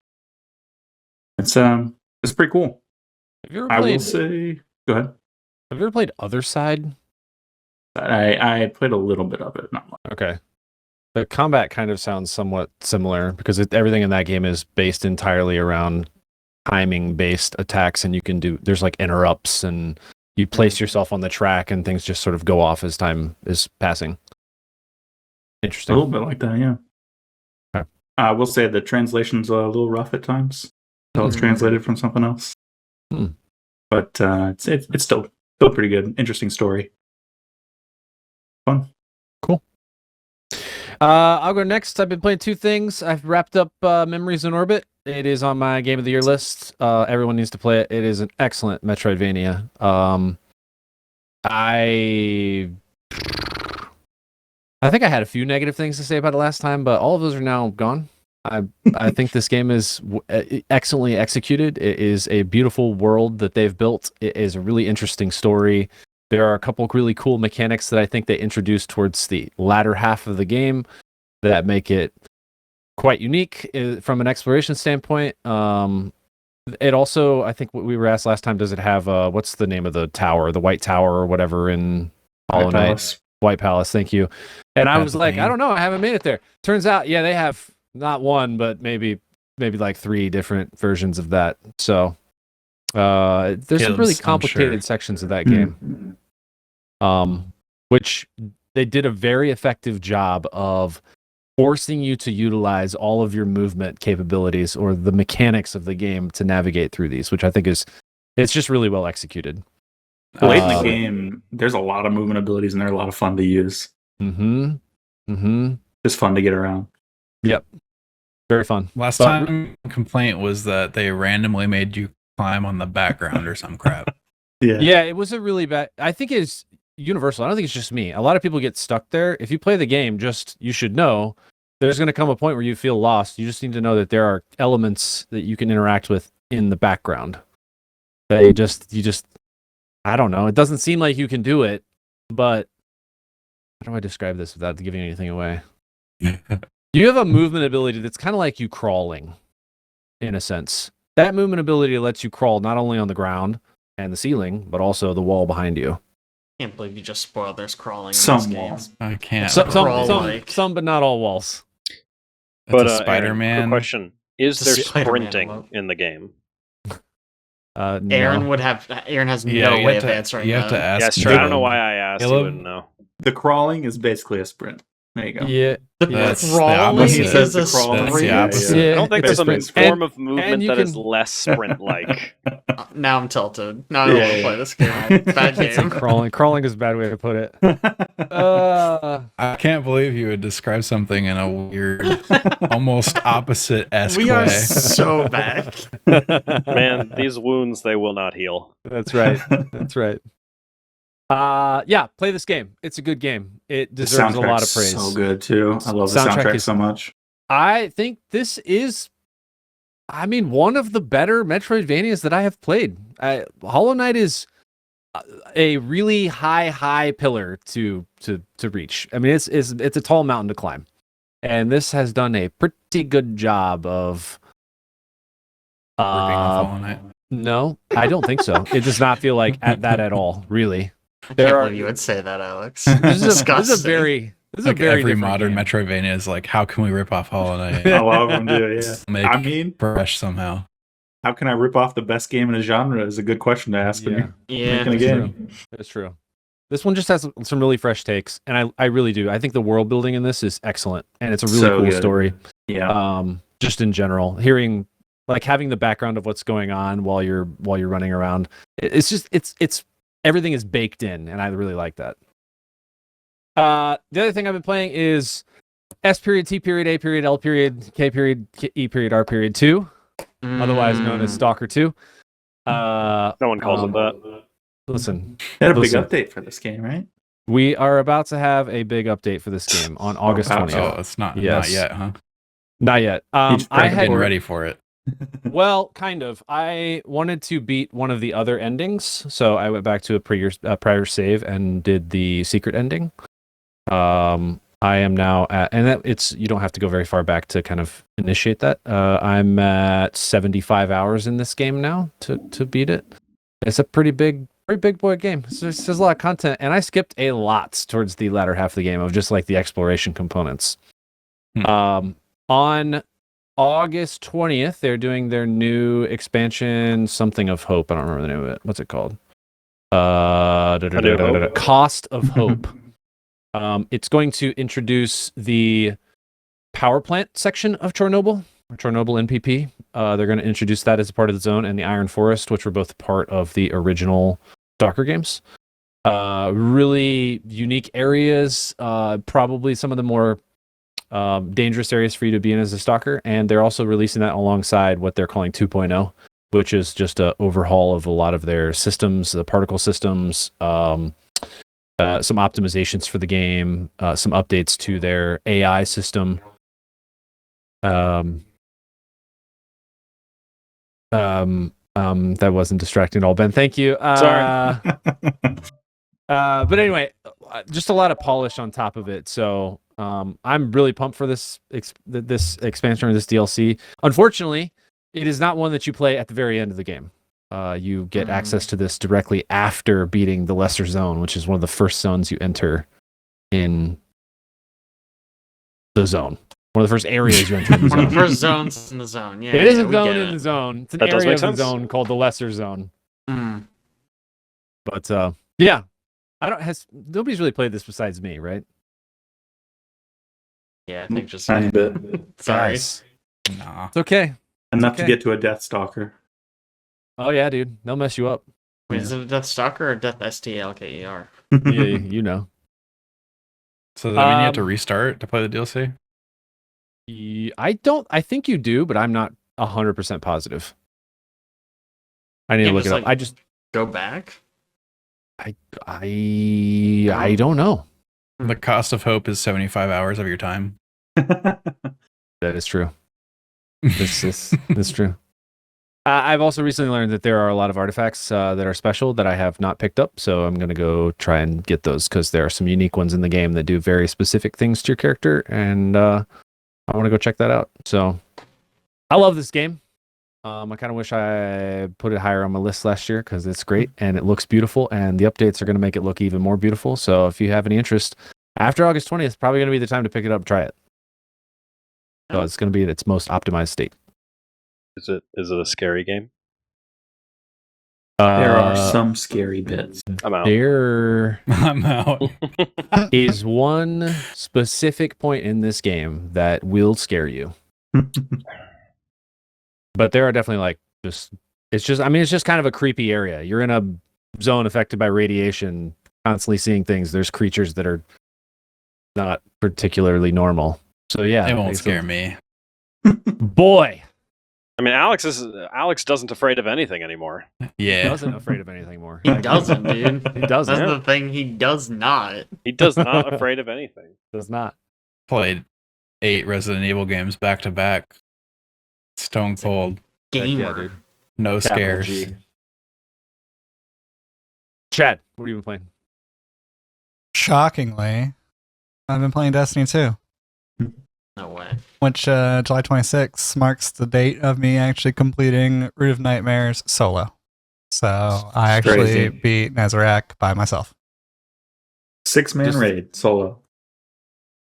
It's pretty cool. Have you ever I will played? say, go ahead. Have you ever played Other Side? I played a little bit of it, not much. Okay. The combat kind of sounds somewhat similar because everything in that game is based entirely around timing-based attacks, and you can there's like interrupts, and you place yourself on the track, and things just sort of go off as time is passing. A Interesting. little bit like that, yeah. Okay. I will say the translation's a little rough at times. So it's translated from something else. Hmm. But it's still pretty good. Interesting story. Fun. I'll go next. I've been playing 2 things. I've wrapped up Memories in Orbit. It is on my Game of the Year list. Everyone needs to play it. It is an excellent Metroidvania. I think I had a few negative things to say about it last time, but all of those are now gone. I think this game is excellently executed. It is a beautiful world that they've built. It is a really interesting story. There are a couple really cool mechanics that I think they introduced towards the latter half of the game that make it quite unique from an exploration standpoint. It also, I think what we were asked last time, does it have what's the name of the tower, the White Tower or whatever in Hollow Knight? White Palace, thank you. And I was like, I don't know, I haven't made it there. Turns out, yeah, they have not one, but maybe like 3 different versions of that. So there's some really complicated sections of that game. Which they did a very effective job of forcing you to utilize all of your movement capabilities or the mechanics of the game to navigate through these, which I think it's just really well executed. Late in the game, there's a lot of movement abilities and they're a lot of fun to use. Just fun to get around. Yep. Very fun. Last time complaint was that they randomly made you climb on the background or some crap. Yeah, it was a really bad. I think it's universal. I don't think it's just me. A lot of people get stuck there. If you play the game, you should know there's going to come a point where you feel lost. You just need to know that there are elements that you can interact with in the background. that you just I don't know. It doesn't seem like you can do it, but how do I describe this without giving anything away? You have a movement ability that's kind of like you crawling, in a sense. That movement ability lets you crawl not only on the ground and the ceiling, but also the wall behind you. Can't believe you just spoiled there's crawling in Some this game. walls. I can't. Some, but not all walls. That's But a Aaron, Spider-Man. quick question: Is It's a there Spider-Man sprinting emote. in the game? No. Aaron has Yeah, no you way have of to- answering you have to that. ask Yes, I don't know Caleb. why I asked. You Caleb? wouldn't know. The crawling is basically a sprint. There you go. Yeah. The That's the crawling opposite. is That's a the crawling. That's the sprint. opposite. Yeah. I don't think It's there's a sprint. form of movement you that is can- less sprint-like. Now I'm tilted. Now I don't want to play this game. Bad It's a game. crawling is a bad way to put it. I can't believe you would describe something in a weird, almost opposite-esque We are way. so bad. Man, these wounds, they will not heal. That's right. That's right. Yeah, play this game. It's a good game. It The deserves a lot of soundtrack's praise. So good too. I love the Soundtrack soundtrack is- so much. I think this is, one of the better Metroidvanias that I have played. Hollow Knight is a really high pillar to reach. I mean, it's a tall mountain to climb, and this has done a pretty good job of. Ripping off Hollow Knight. No, I don't think so. It does not feel like that at all. Really, I There can't are- believe you would say that, Alex. this is a Disgusting. very Like every different modern game. Metroidvania is like, how can we rip off Hollow Knight? A lot of them do. Yeah. Make I mean, fresh somehow. how can I rip off the best game in a genre? Is a good question to ask when Yeah. you're Yeah. making a That's game. true. That's true. This one just has some really fresh takes, and I really do. I think the world building in this is excellent, and it's a really So cool good. story. Yeah. Just in general, having the background of what's going on while you're running around. It's everything is baked in, and I really like that. The other thing I've been playing is S period, T period, A period, L period, K period, E period, R period 2, otherwise known as Stalker 2. No one calls it that. Listen, They had a big listen. update for this game, right? we are about to have a big update for this game on August wow. 20th. Oh, it's not Yes. yet, huh? Not yet. Each I president had Getting ready for it. Well, kind of. I wanted to beat one of the other endings, so I went back to a prior save and did the secret ending. I am now at, and it's you don't have to go very far back to kind of initiate that. I'm at 75 hours in this game now to beat it. It's a pretty big boy game. So there's a lot of content, and I skipped a lot towards the latter half of the game of just like the exploration components. On August 20th, they're doing their new expansion, Something of Hope. I don't remember the name of it. What's it called? Cost of Hope. It's going to introduce the power plant section of Chernobyl, or Chernobyl NPP. They're going to introduce that as a part of the zone, and the Iron Forest, which were both part of the original Stalker games. Really unique areas, probably some of the more dangerous areas for you to be in as a stalker, and they're also releasing that alongside what they're calling 2.0, which is just an overhaul of a lot of their systems, the particle systems, some optimizations for the game, some updates to their AI system. That wasn't distracting at all, Ben. Thank you. Sorry. But anyway, just a lot of polish on top of it. So I'm really pumped for this expansion or this DLC. Unfortunately, it is not one that you play at the very end of the game. You get access to this directly after beating the Lesser Zone, which is one of the first zones you enter in the zone. One of the first areas you enter in the One of zone. the first zones in the zone. Yeah, It is yeah, a we zone get in it. the zone. It's an That does area make of the sense. zone called the Lesser Zone. Mm. But yeah, nobody's really played this besides me, right? Yeah, I think just Tiny bit. sorry. Guys, Nah. it's okay. Enough Okay. to get to a Death Stalker. Oh yeah, dude, they'll mess you up. Wait, is it a Death Stalker or Death STLKER? Yeah, you know. So does that mean you have to Um, restart to play the DLC? I think you do, but I'm not 100% positive. I need to Can't look just, it up. like- I just Go back? I don't know. The cost of hope is 75 hours of your time. That is true. This is true. I've also recently learned that there are a lot of artifacts that are special that I have not picked up, so I'm gonna go try and get those because there are some unique ones in the game that do very specific things to your character, and I want to go check that out. So I love this game. I kind of wish I put it higher on my list last year because it's great and it looks beautiful, and the updates are going to make it look even more beautiful. So if you have any interest, after August 20th, probably going to be the time to pick it up and try it. So it's going to be in its most optimized state. Is it a scary game? There are some scary bits. I'm out. There I'm out. is one specific point in this game that will scare you. But there are definitely it's just kind of a creepy area. You're in a zone affected by radiation, constantly seeing things. There's creatures that are not particularly normal. So yeah, It won't scare me. Boy, I mean, Alex doesn't afraid of anything anymore. he Yeah. doesn't afraid of anything more. He doesn't, dude. He doesn't. That's the thing. He does not. He does not afraid of anything. Does not. Played 8 Resident Evil games back to back. Stone cold. Heck yeah, Gamer. dude. No Capital scares. G. Chad, what have you been playing? Shockingly, I've been playing Destiny 2, No way. which July 26th marks the date of me actually completing Root of Nightmares solo. So I actually Crazy. beat Nazareth by myself. 6-man Just- raid solo.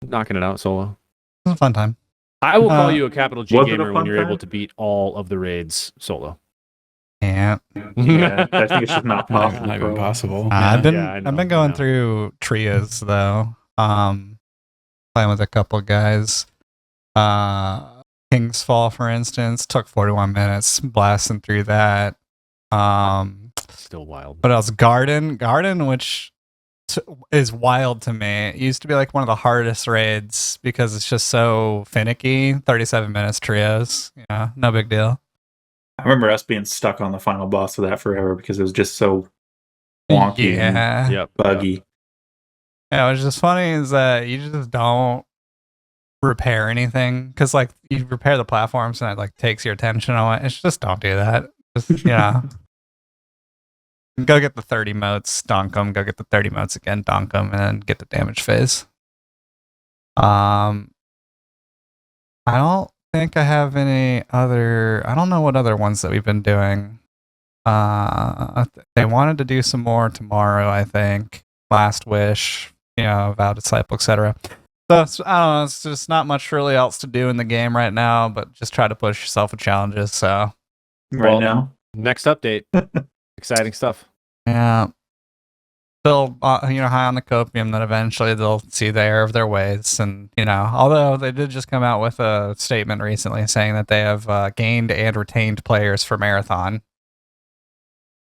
Knocking it out solo. It was a fun time. I will call Uh, you a capital G was it a gamer when fun you're able time? to beat all of the raids solo. Yeah. Yeah, I think it's just not possible. Not even bro. possible. I've been Yeah, I know, I've been I going know. through trios though. Playing with a couple of guys. King's Fall, for instance, took 41 minutes blasting through that. Still wild. What else? Garden, which is wild to me. It used to be like one of the hardest raids because it's just so finicky. 37 minutes trios. No big deal. I remember us being stuck on the final boss of that forever because it was just so wonky and Yeah. Yep. buggy. Yeah, what's just funny is that you just don't repair anything because like you repair the platforms and it like takes your attention away. It's just don't do that. Just go get the 30 motes, donk them. Go get the 30 motes again, donk them, and then get the damage phase. I don't think I have any other. I don't know what other ones that we've been doing. They wanted to do some more tomorrow. I think Last Wish, Vow Disciple, etc. So I don't know. It's just not much really else to do in the game right now, but just try to push yourself with challenges. So Right Well, now. Next update. Exciting stuff. yeah, still high on the copium that eventually they'll see the error of their ways, and although they did just come out with a statement recently saying that they have gained and retained players for Marathon.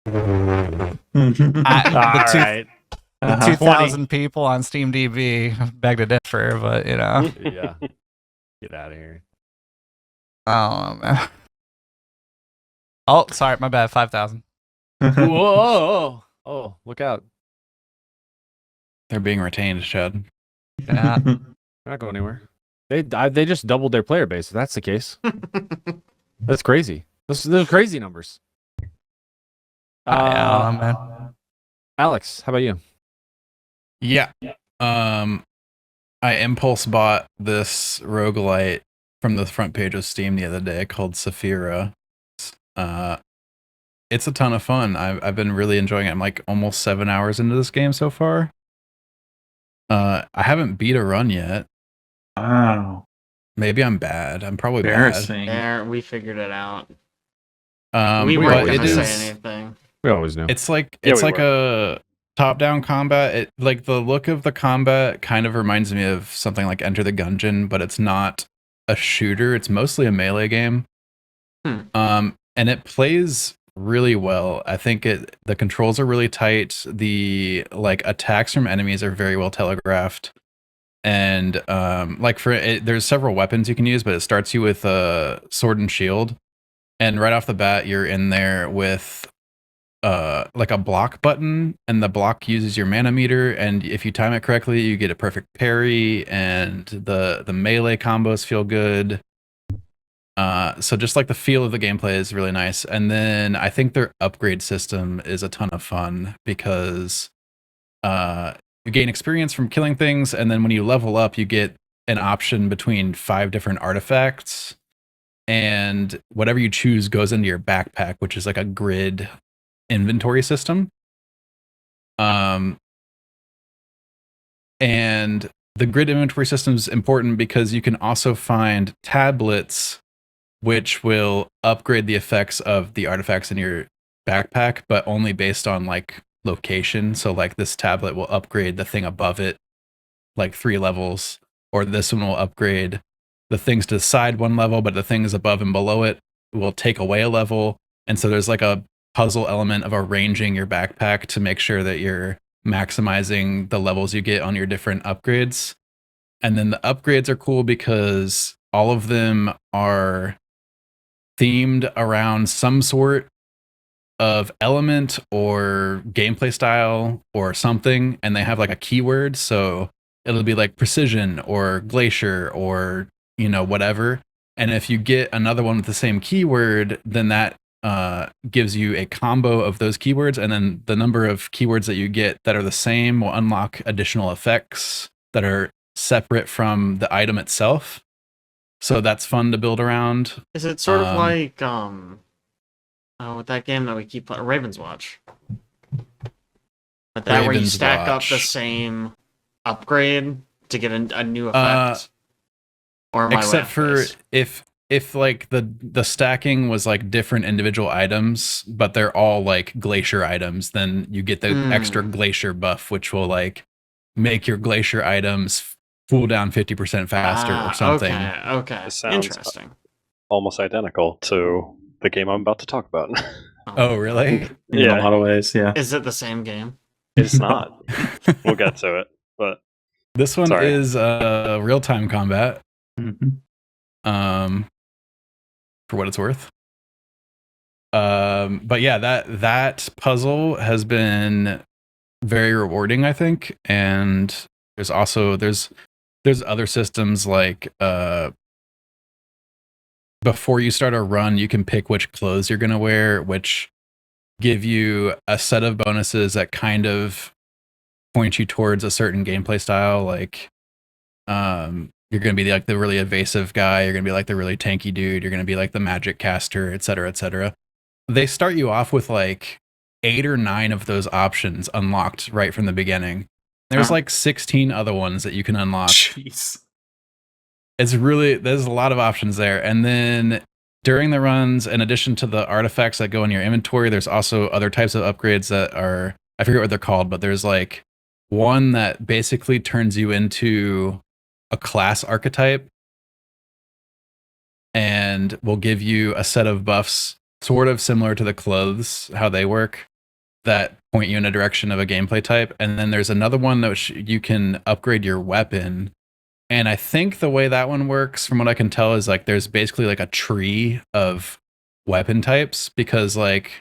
The Uh-huh. 2,000 people on SteamDB beg to differ, but Yeah. Get out of here. oh man. Oh, sorry, my bad. 5,000. Whoa. Oh, look out. They're being retained, Chad. Yeah. They're not going anywhere. They just doubled their player base. If that's the case. That's crazy. Those are crazy numbers. I don't know, man. Alex, how about you? Yeah. I impulse bought this roguelite from the front page of Steam the other day called Saphira. It's a ton of fun. I've been really enjoying it. I'm like almost 7 hours into this game so far. I haven't beat a run yet. Wow. Maybe I'm bad. I'm probably bad. Embarrassing. There, we figured it out. But We weren't it gonna say is- anything. We always know. It's like Yeah, it's we like a top-down combat. It like the look of the combat kind of reminds me of something like Enter the Gungeon, but it's not a shooter. It's mostly a melee game. And it plays really well. I think the controls are really tight. The like attacks from enemies are very well telegraphed. And there's several weapons you can use, but it starts you with a sword and shield. And right off the bat, you're in there with like a block button, and the block uses your mana meter, and if you time it correctly, you get a perfect parry, and the melee combos feel good. So just like the feel of the gameplay is really nice. And then I think their upgrade system is a ton of fun because you gain experience from killing things, and then when you level up, you get an option between 5 different artifacts, and whatever you choose goes into your backpack, which is like a grid inventory system. And the grid inventory system is important because you can also find tablets which will upgrade the effects of the artifacts in your backpack, but only based on like location. So like this tablet will upgrade the thing above it like 3 levels, or this one will upgrade the things to the side 1 level, but the things above and below it will take away a level. And so there's like a puzzle element of arranging your backpack to make sure that you're maximizing the levels you get on your different upgrades. And then the upgrades are cool because all of them are themed around some sort of element or gameplay style or something, and they have like a keyword. So it'll be like precision or glacier or, you know, whatever. And if you get another one with the same keyword, then that gives you a combo of those keywords. And then the number of keywords that you get that are the same will unlock additional effects that are separate from the item itself. So that's fun to build around. Is it sort of like with that game that we keep playing, Raven's Watch? But that where you Raven's stack up the Watch. same upgrade to get a new effect? Or am I way Except off for base? if like the stacking was like different individual items, but they're all like glacier items, then you get the extra glacier buff, which will like make your glacier items cool down 50% faster or something. Okay. This sounds- Interesting. Almost identical to the game I'm about to talk about. Oh, really? In Yeah. a lot of ways, yeah. Is it the same game? It's not. We'll get to it, but This one Sorry. is real-time combat, Mhm. for what it's worth. But yeah, that puzzle has been very rewarding, I think. And there's also there's other systems like before you start a run, you can pick which clothes you're gonna wear, which give you a set of bonuses that kind of point you towards a certain gameplay style. Like you're gonna be like the really evasive guy, you're gonna be like the really tanky dude, you're gonna be like the magic caster, etc., etc. They start you off with like 8 or 9 of those options unlocked right from the beginning. There's Huh. like 16 other ones that you can unlock. Jeez. There's a lot of options there. And then during the runs, in addition to the artifacts that go in your inventory, there's also other types of upgrades that are, I forget what they're called, but there's like one that basically turns you into a class archetype and will give you a set of buffs sort of similar to the clothes, how they work, that point you in a direction of a gameplay type. And then there's another one that you can upgrade your weapon. And I think the way that one works, from what I can tell, is like there's basically like a tree of weapon types. Because like,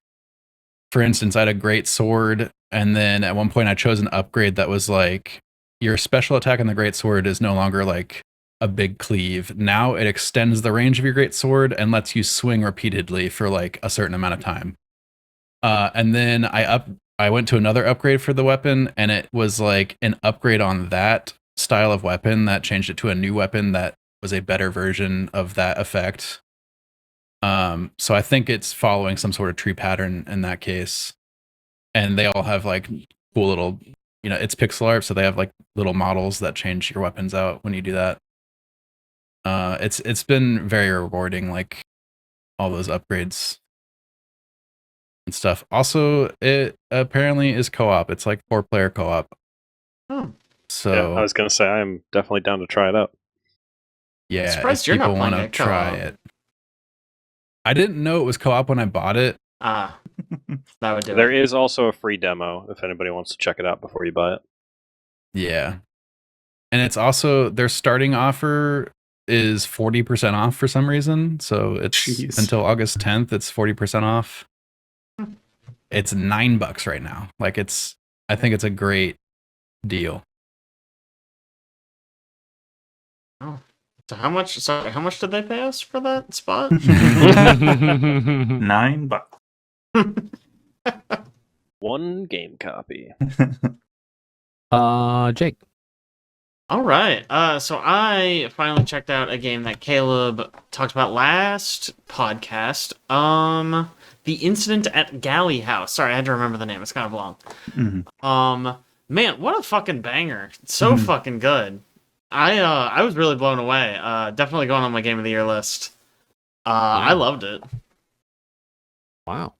for instance, I had a great sword, and then at one point I chose an upgrade that was like your special attack on the great sword is no longer like a big cleave. Now it extends the range of your great sword and lets you swing repeatedly for like a certain amount of time. And then I went to another upgrade for the weapon, and it was like an upgrade on that style of weapon that changed it to a new weapon that was a better version of that effect. So I think it's following some sort of tree pattern in that case. And they all have like cool little, you know, it's pixel art, so they have like little models that change your weapons out when you do that. It's been very rewarding, like all those upgrades and stuff. Also, it apparently is co-op. It's like 4-player co-op. Oh. So yeah, I was gonna say I'm definitely down to try it out. yeah, Surprised if you're not people playing want to it try co-op. it. I didn't know it was co-op when I bought it. That would do There it. is also a free demo if anybody wants to check it out before you buy it. Yeah. And it's also their starting offer is 40% off for some reason. So it's Jeez. until August 10th, it's 40% off. It's $9 right now. Like I think it's a great deal. So how much? Sorry, how much did they pay us for that spot? $9. One game copy. Jake. All right. So I finally checked out a game that Caleb talked about last podcast. The Incident at Galley House. Sorry, I had to remember the name. It's kind of long. Mhm. Man, what a fucking banger! It's so fucking good. I was really blown away. Definitely going on my game of the year list. I loved it. Wow.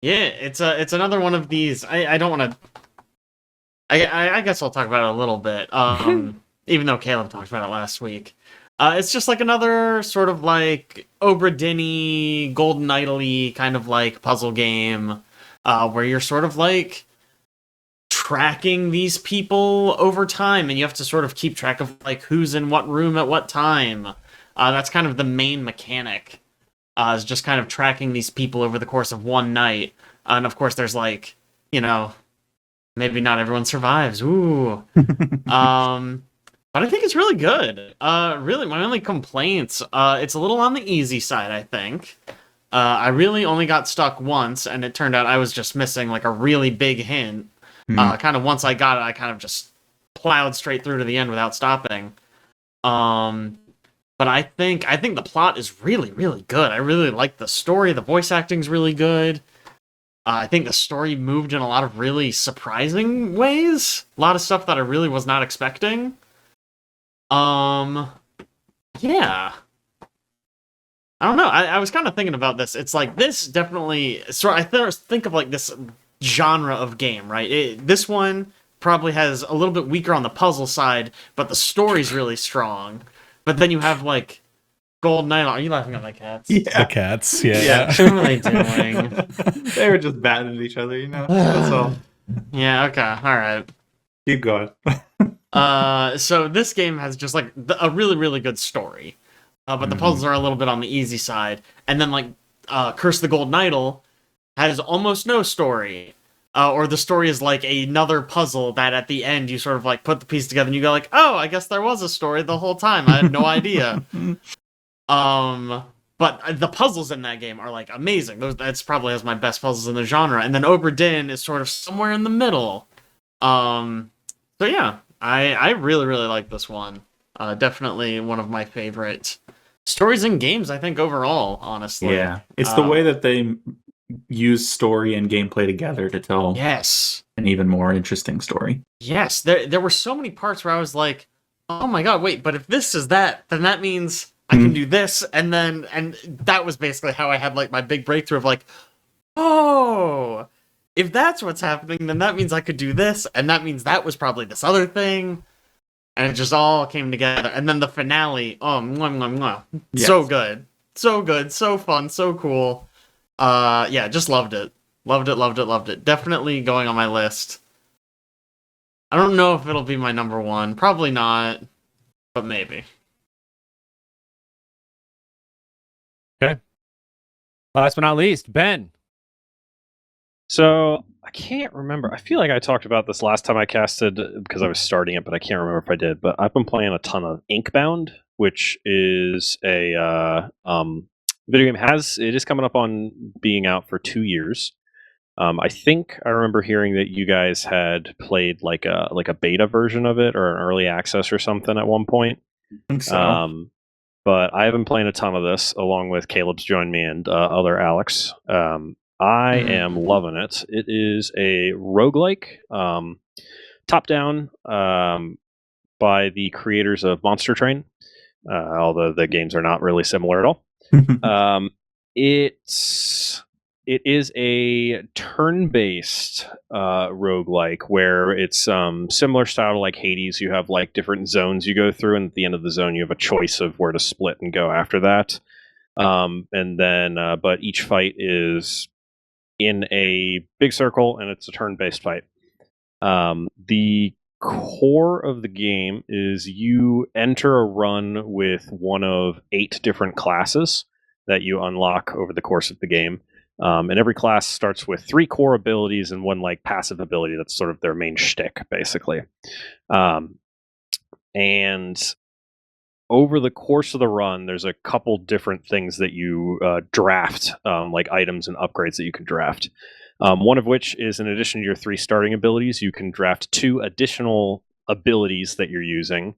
Yeah, it's another one of these. I don't want to. I guess I'll talk about it a little bit. Even though Caleb talked about it last week. It's just like another sort of like Obra Dinn-y, Golden Idol-y kind of like puzzle game, where you're sort of like tracking these people over time, and you have to sort of keep track of like who's in what room at what time. That's kind of the main mechanic. Is just kind of tracking these people over the course of one night, and of course there's like, you know, maybe not everyone survives. Ooh. But I think it's really good. Really, my only complaints, it's a little on the easy side, I think. I really only got stuck once, and it turned out I was just missing like a really big hint. Kind of once I got it, I kind of just plowed straight through to the end without stopping. But I think the plot is really, really good. I really like the story. The voice acting's really good. I think the story moved in a lot of really surprising ways. A lot of stuff that I really was not expecting. Yeah. I don't know. I was kind of thinking about this. It's like this definitely. So I think of like this genre of game, right? This one probably has a little bit weaker on the puzzle side, but the story's really strong. But then you have like Golden Idol. Are you laughing at my cats? The Yeah. cats. Yeah. Yeah. What are they doing? They were just batting at each other, you know? That's all. Yeah. Okay. All right. Keep going. So this game has just like a really, really good story, but the puzzles are a little bit on the easy side. And then like Curse of the Golden Idol has almost no story, or the story is like another puzzle that at the end you sort of like put the piece together and you go like, oh, I guess there was a story the whole time. I had no idea. But the puzzles in that game are like amazing. That's probably has my best puzzles in the genre. And then Obra Dinn is sort of somewhere in the middle. So yeah, I really, really like this one. Definitely one of my favorite stories in games, I think, overall, honestly. Yeah. It's the way that they use story and gameplay together to tell Yes. an even more interesting story. Yes. There were so many parts where I was like, oh my god, wait, but if this is that, then that means I can do this, and that was basically how I had like my big breakthrough of like, oh, if that's what's happening, then that means I could do this, and that means that was probably this other thing. And it just all came together. And then the finale, oh, mwah, mwah, mwah. Yes. So good. So good, so fun, so cool. Yeah, just loved it. Loved it, loved it, loved it. Definitely going on my list. I don't know if it'll be my number one. Probably not, but maybe. Last but not least, Ben. So I can't remember. I feel like I talked about this last time I casted because I was starting it, but I can't remember if I did. But I've been playing a ton of Inkbound, which is a video game. It is coming up on being out for 2 years. I think I remember hearing that you guys had played like a beta version of it or an early access or something at one point. I think so. But I have been playing a ton of this, along with Caleb's joined me and other Alex. I am loving it. It is a roguelike, top-down, by the creators of Monster Train, although the games are not really similar at all. It is a turn-based roguelike where it's similar style to like Hades. You have like different zones you go through, and at the end of the zone you have a choice of where to split and go after that. And then, but each fight is in a big circle, and it's a turn-based fight. The core of the game is you enter a run with one of 8 different classes that you unlock over the course of the game. And every class starts with 3 core abilities and 1 like passive ability that's sort of their main shtick, basically. And over the course of the run, there's a couple different things that you draft, like items and upgrades that you can draft. One of which is, in addition to your 3 starting abilities, you can draft 2 additional abilities that you're using,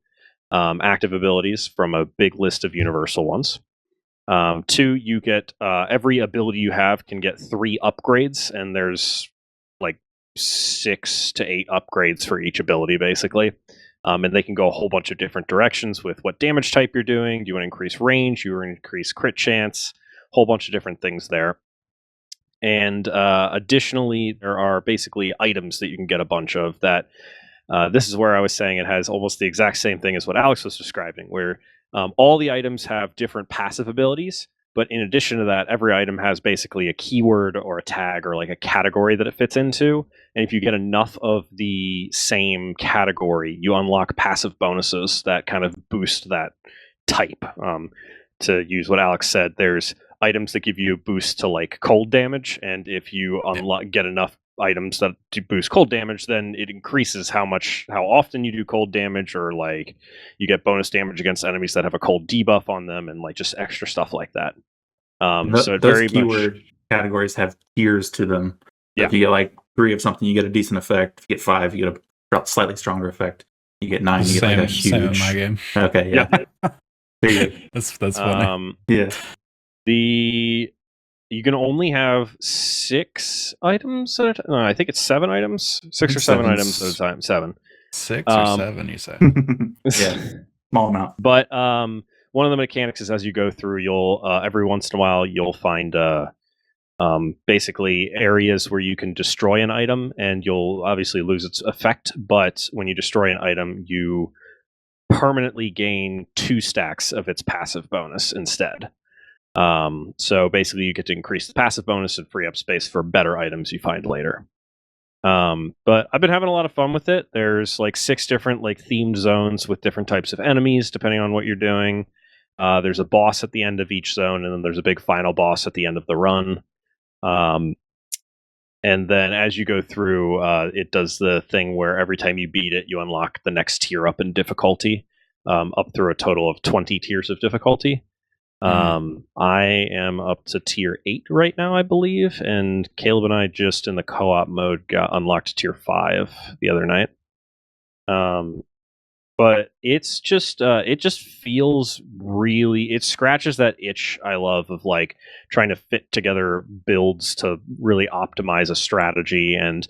active abilities from a big list of universal ones. 2, you get every ability you have can get 3 upgrades, and there's like 6 to 8 upgrades for each ability, basically. And they can go a whole bunch of different directions with what damage type you're doing. Do you want to increase range? You want to increase crit chance? Whole bunch of different things there. And additionally, there are basically items that you can get a bunch of that. This is where I was saying it has almost the exact same thing as what Alex was describing, where all the items have different passive abilities. But in addition to that, every item has basically a keyword or a tag or like a category that it fits into. And if you get enough of the same category, you unlock passive bonuses that kind of boost that type. To use what Alex said, there's items that give you a boost to like cold damage, and if you get enough items that to boost cold damage, then it increases how often you do cold damage, or like you get bonus damage against enemies that have a cold debuff on them, and like just extra stuff like that. So those keyword categories have tiers to them. Yeah. If you get like 3 of something, you get a decent effect. If you get 5, you get a slightly stronger effect. You get 9, you get like a huge. Same in my game. Okay, yeah. There you go. That's funny. Yeah. You can only have 6 items at a time. No, I think it's 7 items. 6 or 7 items at a time. 7. 6 or 7, you say? Yeah. Small amount. But one of the mechanics is as you go through, you'll every once in a while you'll find basically areas where you can destroy an item, and you'll obviously lose its effect. But when you destroy an item, you permanently gain 2 stacks of its passive bonus instead. So basically you get to increase the passive bonus and free up space for better items you find later. But I've been having a lot of fun with it. There's like 6 different like themed zones with different types of enemies depending on what you're doing. There's a boss at the end of each zone, and then there's a big final boss at the end of the run. And then as you go through, it does the thing where every time you beat it, you unlock the next tier up in difficulty, up through a total of 20 tiers of difficulty. I am up to tier 8 right now, I believe, and Caleb and I just in the co-op mode got unlocked tier 5 the other night. But it's just it just feels really, it scratches that itch I love of like trying to fit together builds to really optimize a strategy, and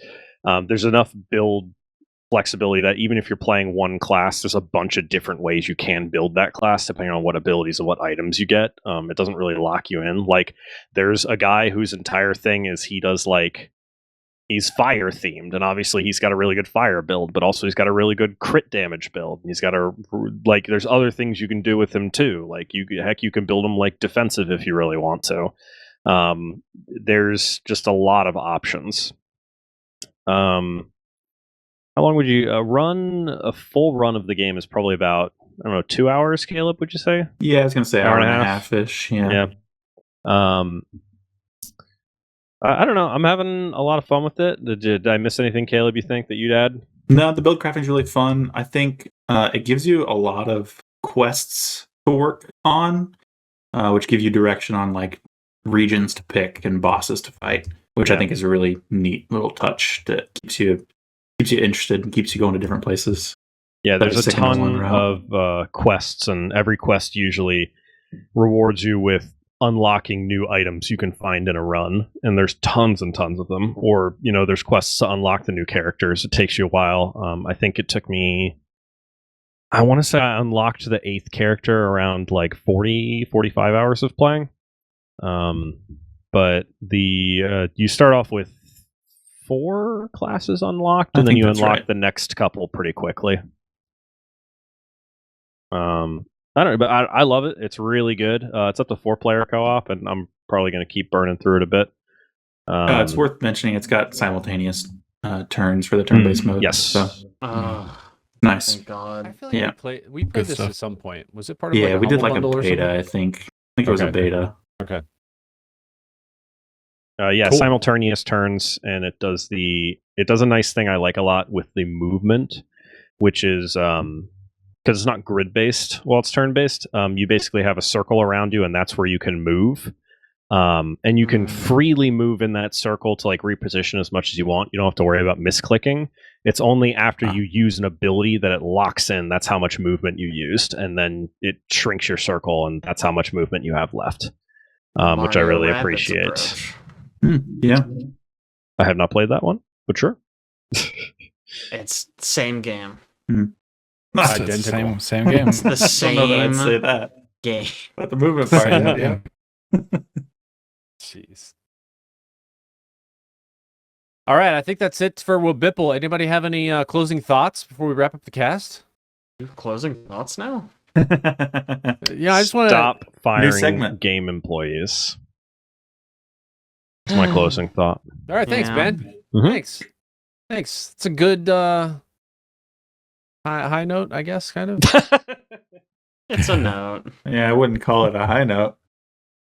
there's enough build flexibility that even if you're playing one class, there's a bunch of different ways you can build that class depending on what abilities and what items you get. It doesn't really lock you in. Like there's a guy whose entire thing is he does like, he's fire themed, and obviously he's got a really good fire build, but also he's got a really good crit damage build. He's got a like, there's other things you can do with him too. Like you can build him like defensive if you really want to. There's just a lot of options. How long would you run? A full run of the game is probably about, I don't know, 2 hours, Caleb, would you say? Yeah, I was going to say hour and a half-ish. Yeah. I don't know. I'm having a lot of fun with it. Did I miss anything, Caleb, you think that you'd add? No, the build crafting is really fun. I think it gives you a lot of quests to work on, which give you direction on like regions to pick and bosses to fight, which I think is a really neat little touch that keeps you interested and keeps you going to different places. Yeah, there's a ton of quests, and every quest usually rewards you with unlocking new items you can find in a run, and there's tons and tons of them. Or, you know, there's quests to unlock the new characters. It takes you a while. I think it took me, I want to say I unlocked the 8th character around like 45 hours of playing. But you start off with 4 classes unlocked, and then you unlock the next couple pretty quickly. I don't know, but I love it. It's really good. It's up to 4-player co-op, and I'm probably going to keep burning through it a bit. It's worth mentioning it's got simultaneous turns for the turn-based mode. Yes. So, nice. Thank God. I feel like we played this stuff. at some point. Was it part of Yeah, like we did Humble like a Bundle or beta, something? I think. It was a beta. Okay. Cool. Simultaneous turns, and it does a nice thing I like a lot with the movement, which is because it's not grid based while it's turn based. You basically have a circle around you, and that's where you can move. And you can freely move in that circle to like reposition as much as you want. You don't have to worry about misclicking. It's only after you use an ability that it locks in. That's how much movement you used, and then it shrinks your circle, and that's how much movement you have left, which I Mario really Rabbids appreciate. approach. Yeah. I have not played that one, but sure. It's the same game. It's the Identical. same game. It's the I don't know that I'd say same that. game. But the movement part, Same yeah. game. Jeez. All right, I think that's it for Wabipple. Anybody have any closing thoughts before we wrap up the cast? Closing thoughts now? Yeah, I just want to. Stop firing segment. game employees. That's my closing thought. All right, thanks, Yeah. Ben. Mhm. Thanks. It's a good high note, I guess, kind of. It's a note. Yeah, I wouldn't call it a high note.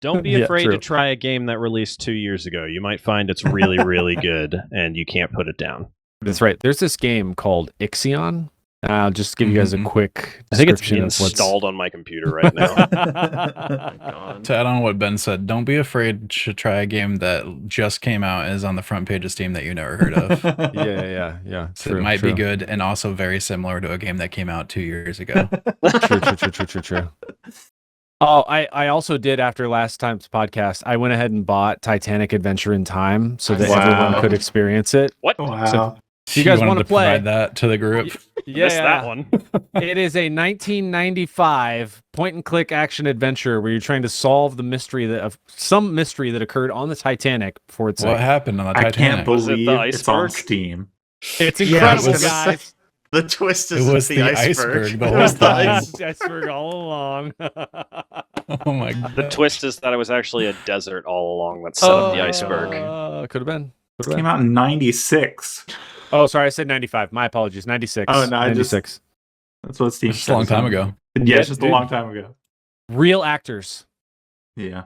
Don't be Yeah, afraid true. to try a game that released 2 years ago. You might find it's really, really good, and you can't put it down. That's right. There's this game called Ixion. I'll just give you guys a Mhm. quick I think it's description of what's installed on my computer right now. God. To add on what Ben said, don't be afraid to try a game that just came out and is on the front page of Steam that you never heard of. Yeah. So True, it might true. be good and also very similar to a game that came out 2 years ago. True. Oh, I also did after last time's podcast. I went ahead and bought Titanic Adventure in Time so that Wow. everyone could experience it. What? Wow. If you guys wanted want to play, provide that to the group. Missed that one. It is a 1995 point-and-click action adventure where you're trying to solve the mystery of some mystery that occurred on the Titanic before it's What happened on the I Titanic? can't Was it the believe it's on iceberg? Steam. It's Yeah, incredible, I was gonna guys. The twist It is was the the iceberg. iceberg the It whole was the time. ice- Iceberg all along. Oh my god. The twist is that it was actually a desert all along that set up the iceberg. Could have been. This came out in 96. Oh, sorry, I said 95. My apologies. 96. Oh, no, I just- 96. That's what Steam Just a long says. time ago. Yeah, it's just a Dude. long time ago. Real actors. Yeah.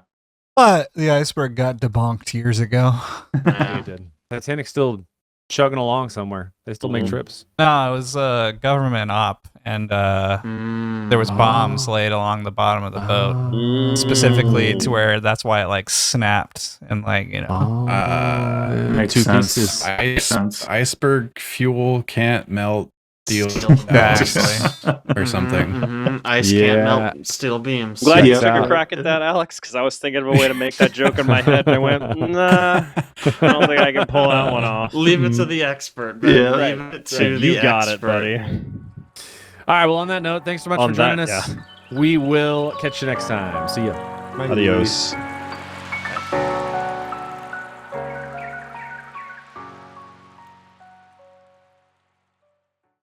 But the iceberg got debunked years ago. They did. Titanic's still chugging along somewhere. They still make Mhm. trips. No, it was a government op, and there was bombs laid along the bottom of the boat, specifically to where that's why it like snapped and like Makes two sense. pieces. Sense. Iceberg fuel can't melt steel Exactly. or something. Ice Yeah. can't melt steel beams. Glad you Checks took a out. crack at that, Alex, because I was thinking of a way to make that joke in my head, and I went, nah, I don't think I can pull that one off. Leave it to the expert. Man. Yeah. Leave it to the You got it, expert. buddy. All right, well, on that note, thanks so much On for joining that, us. We will catch you next time. See ya. Adios.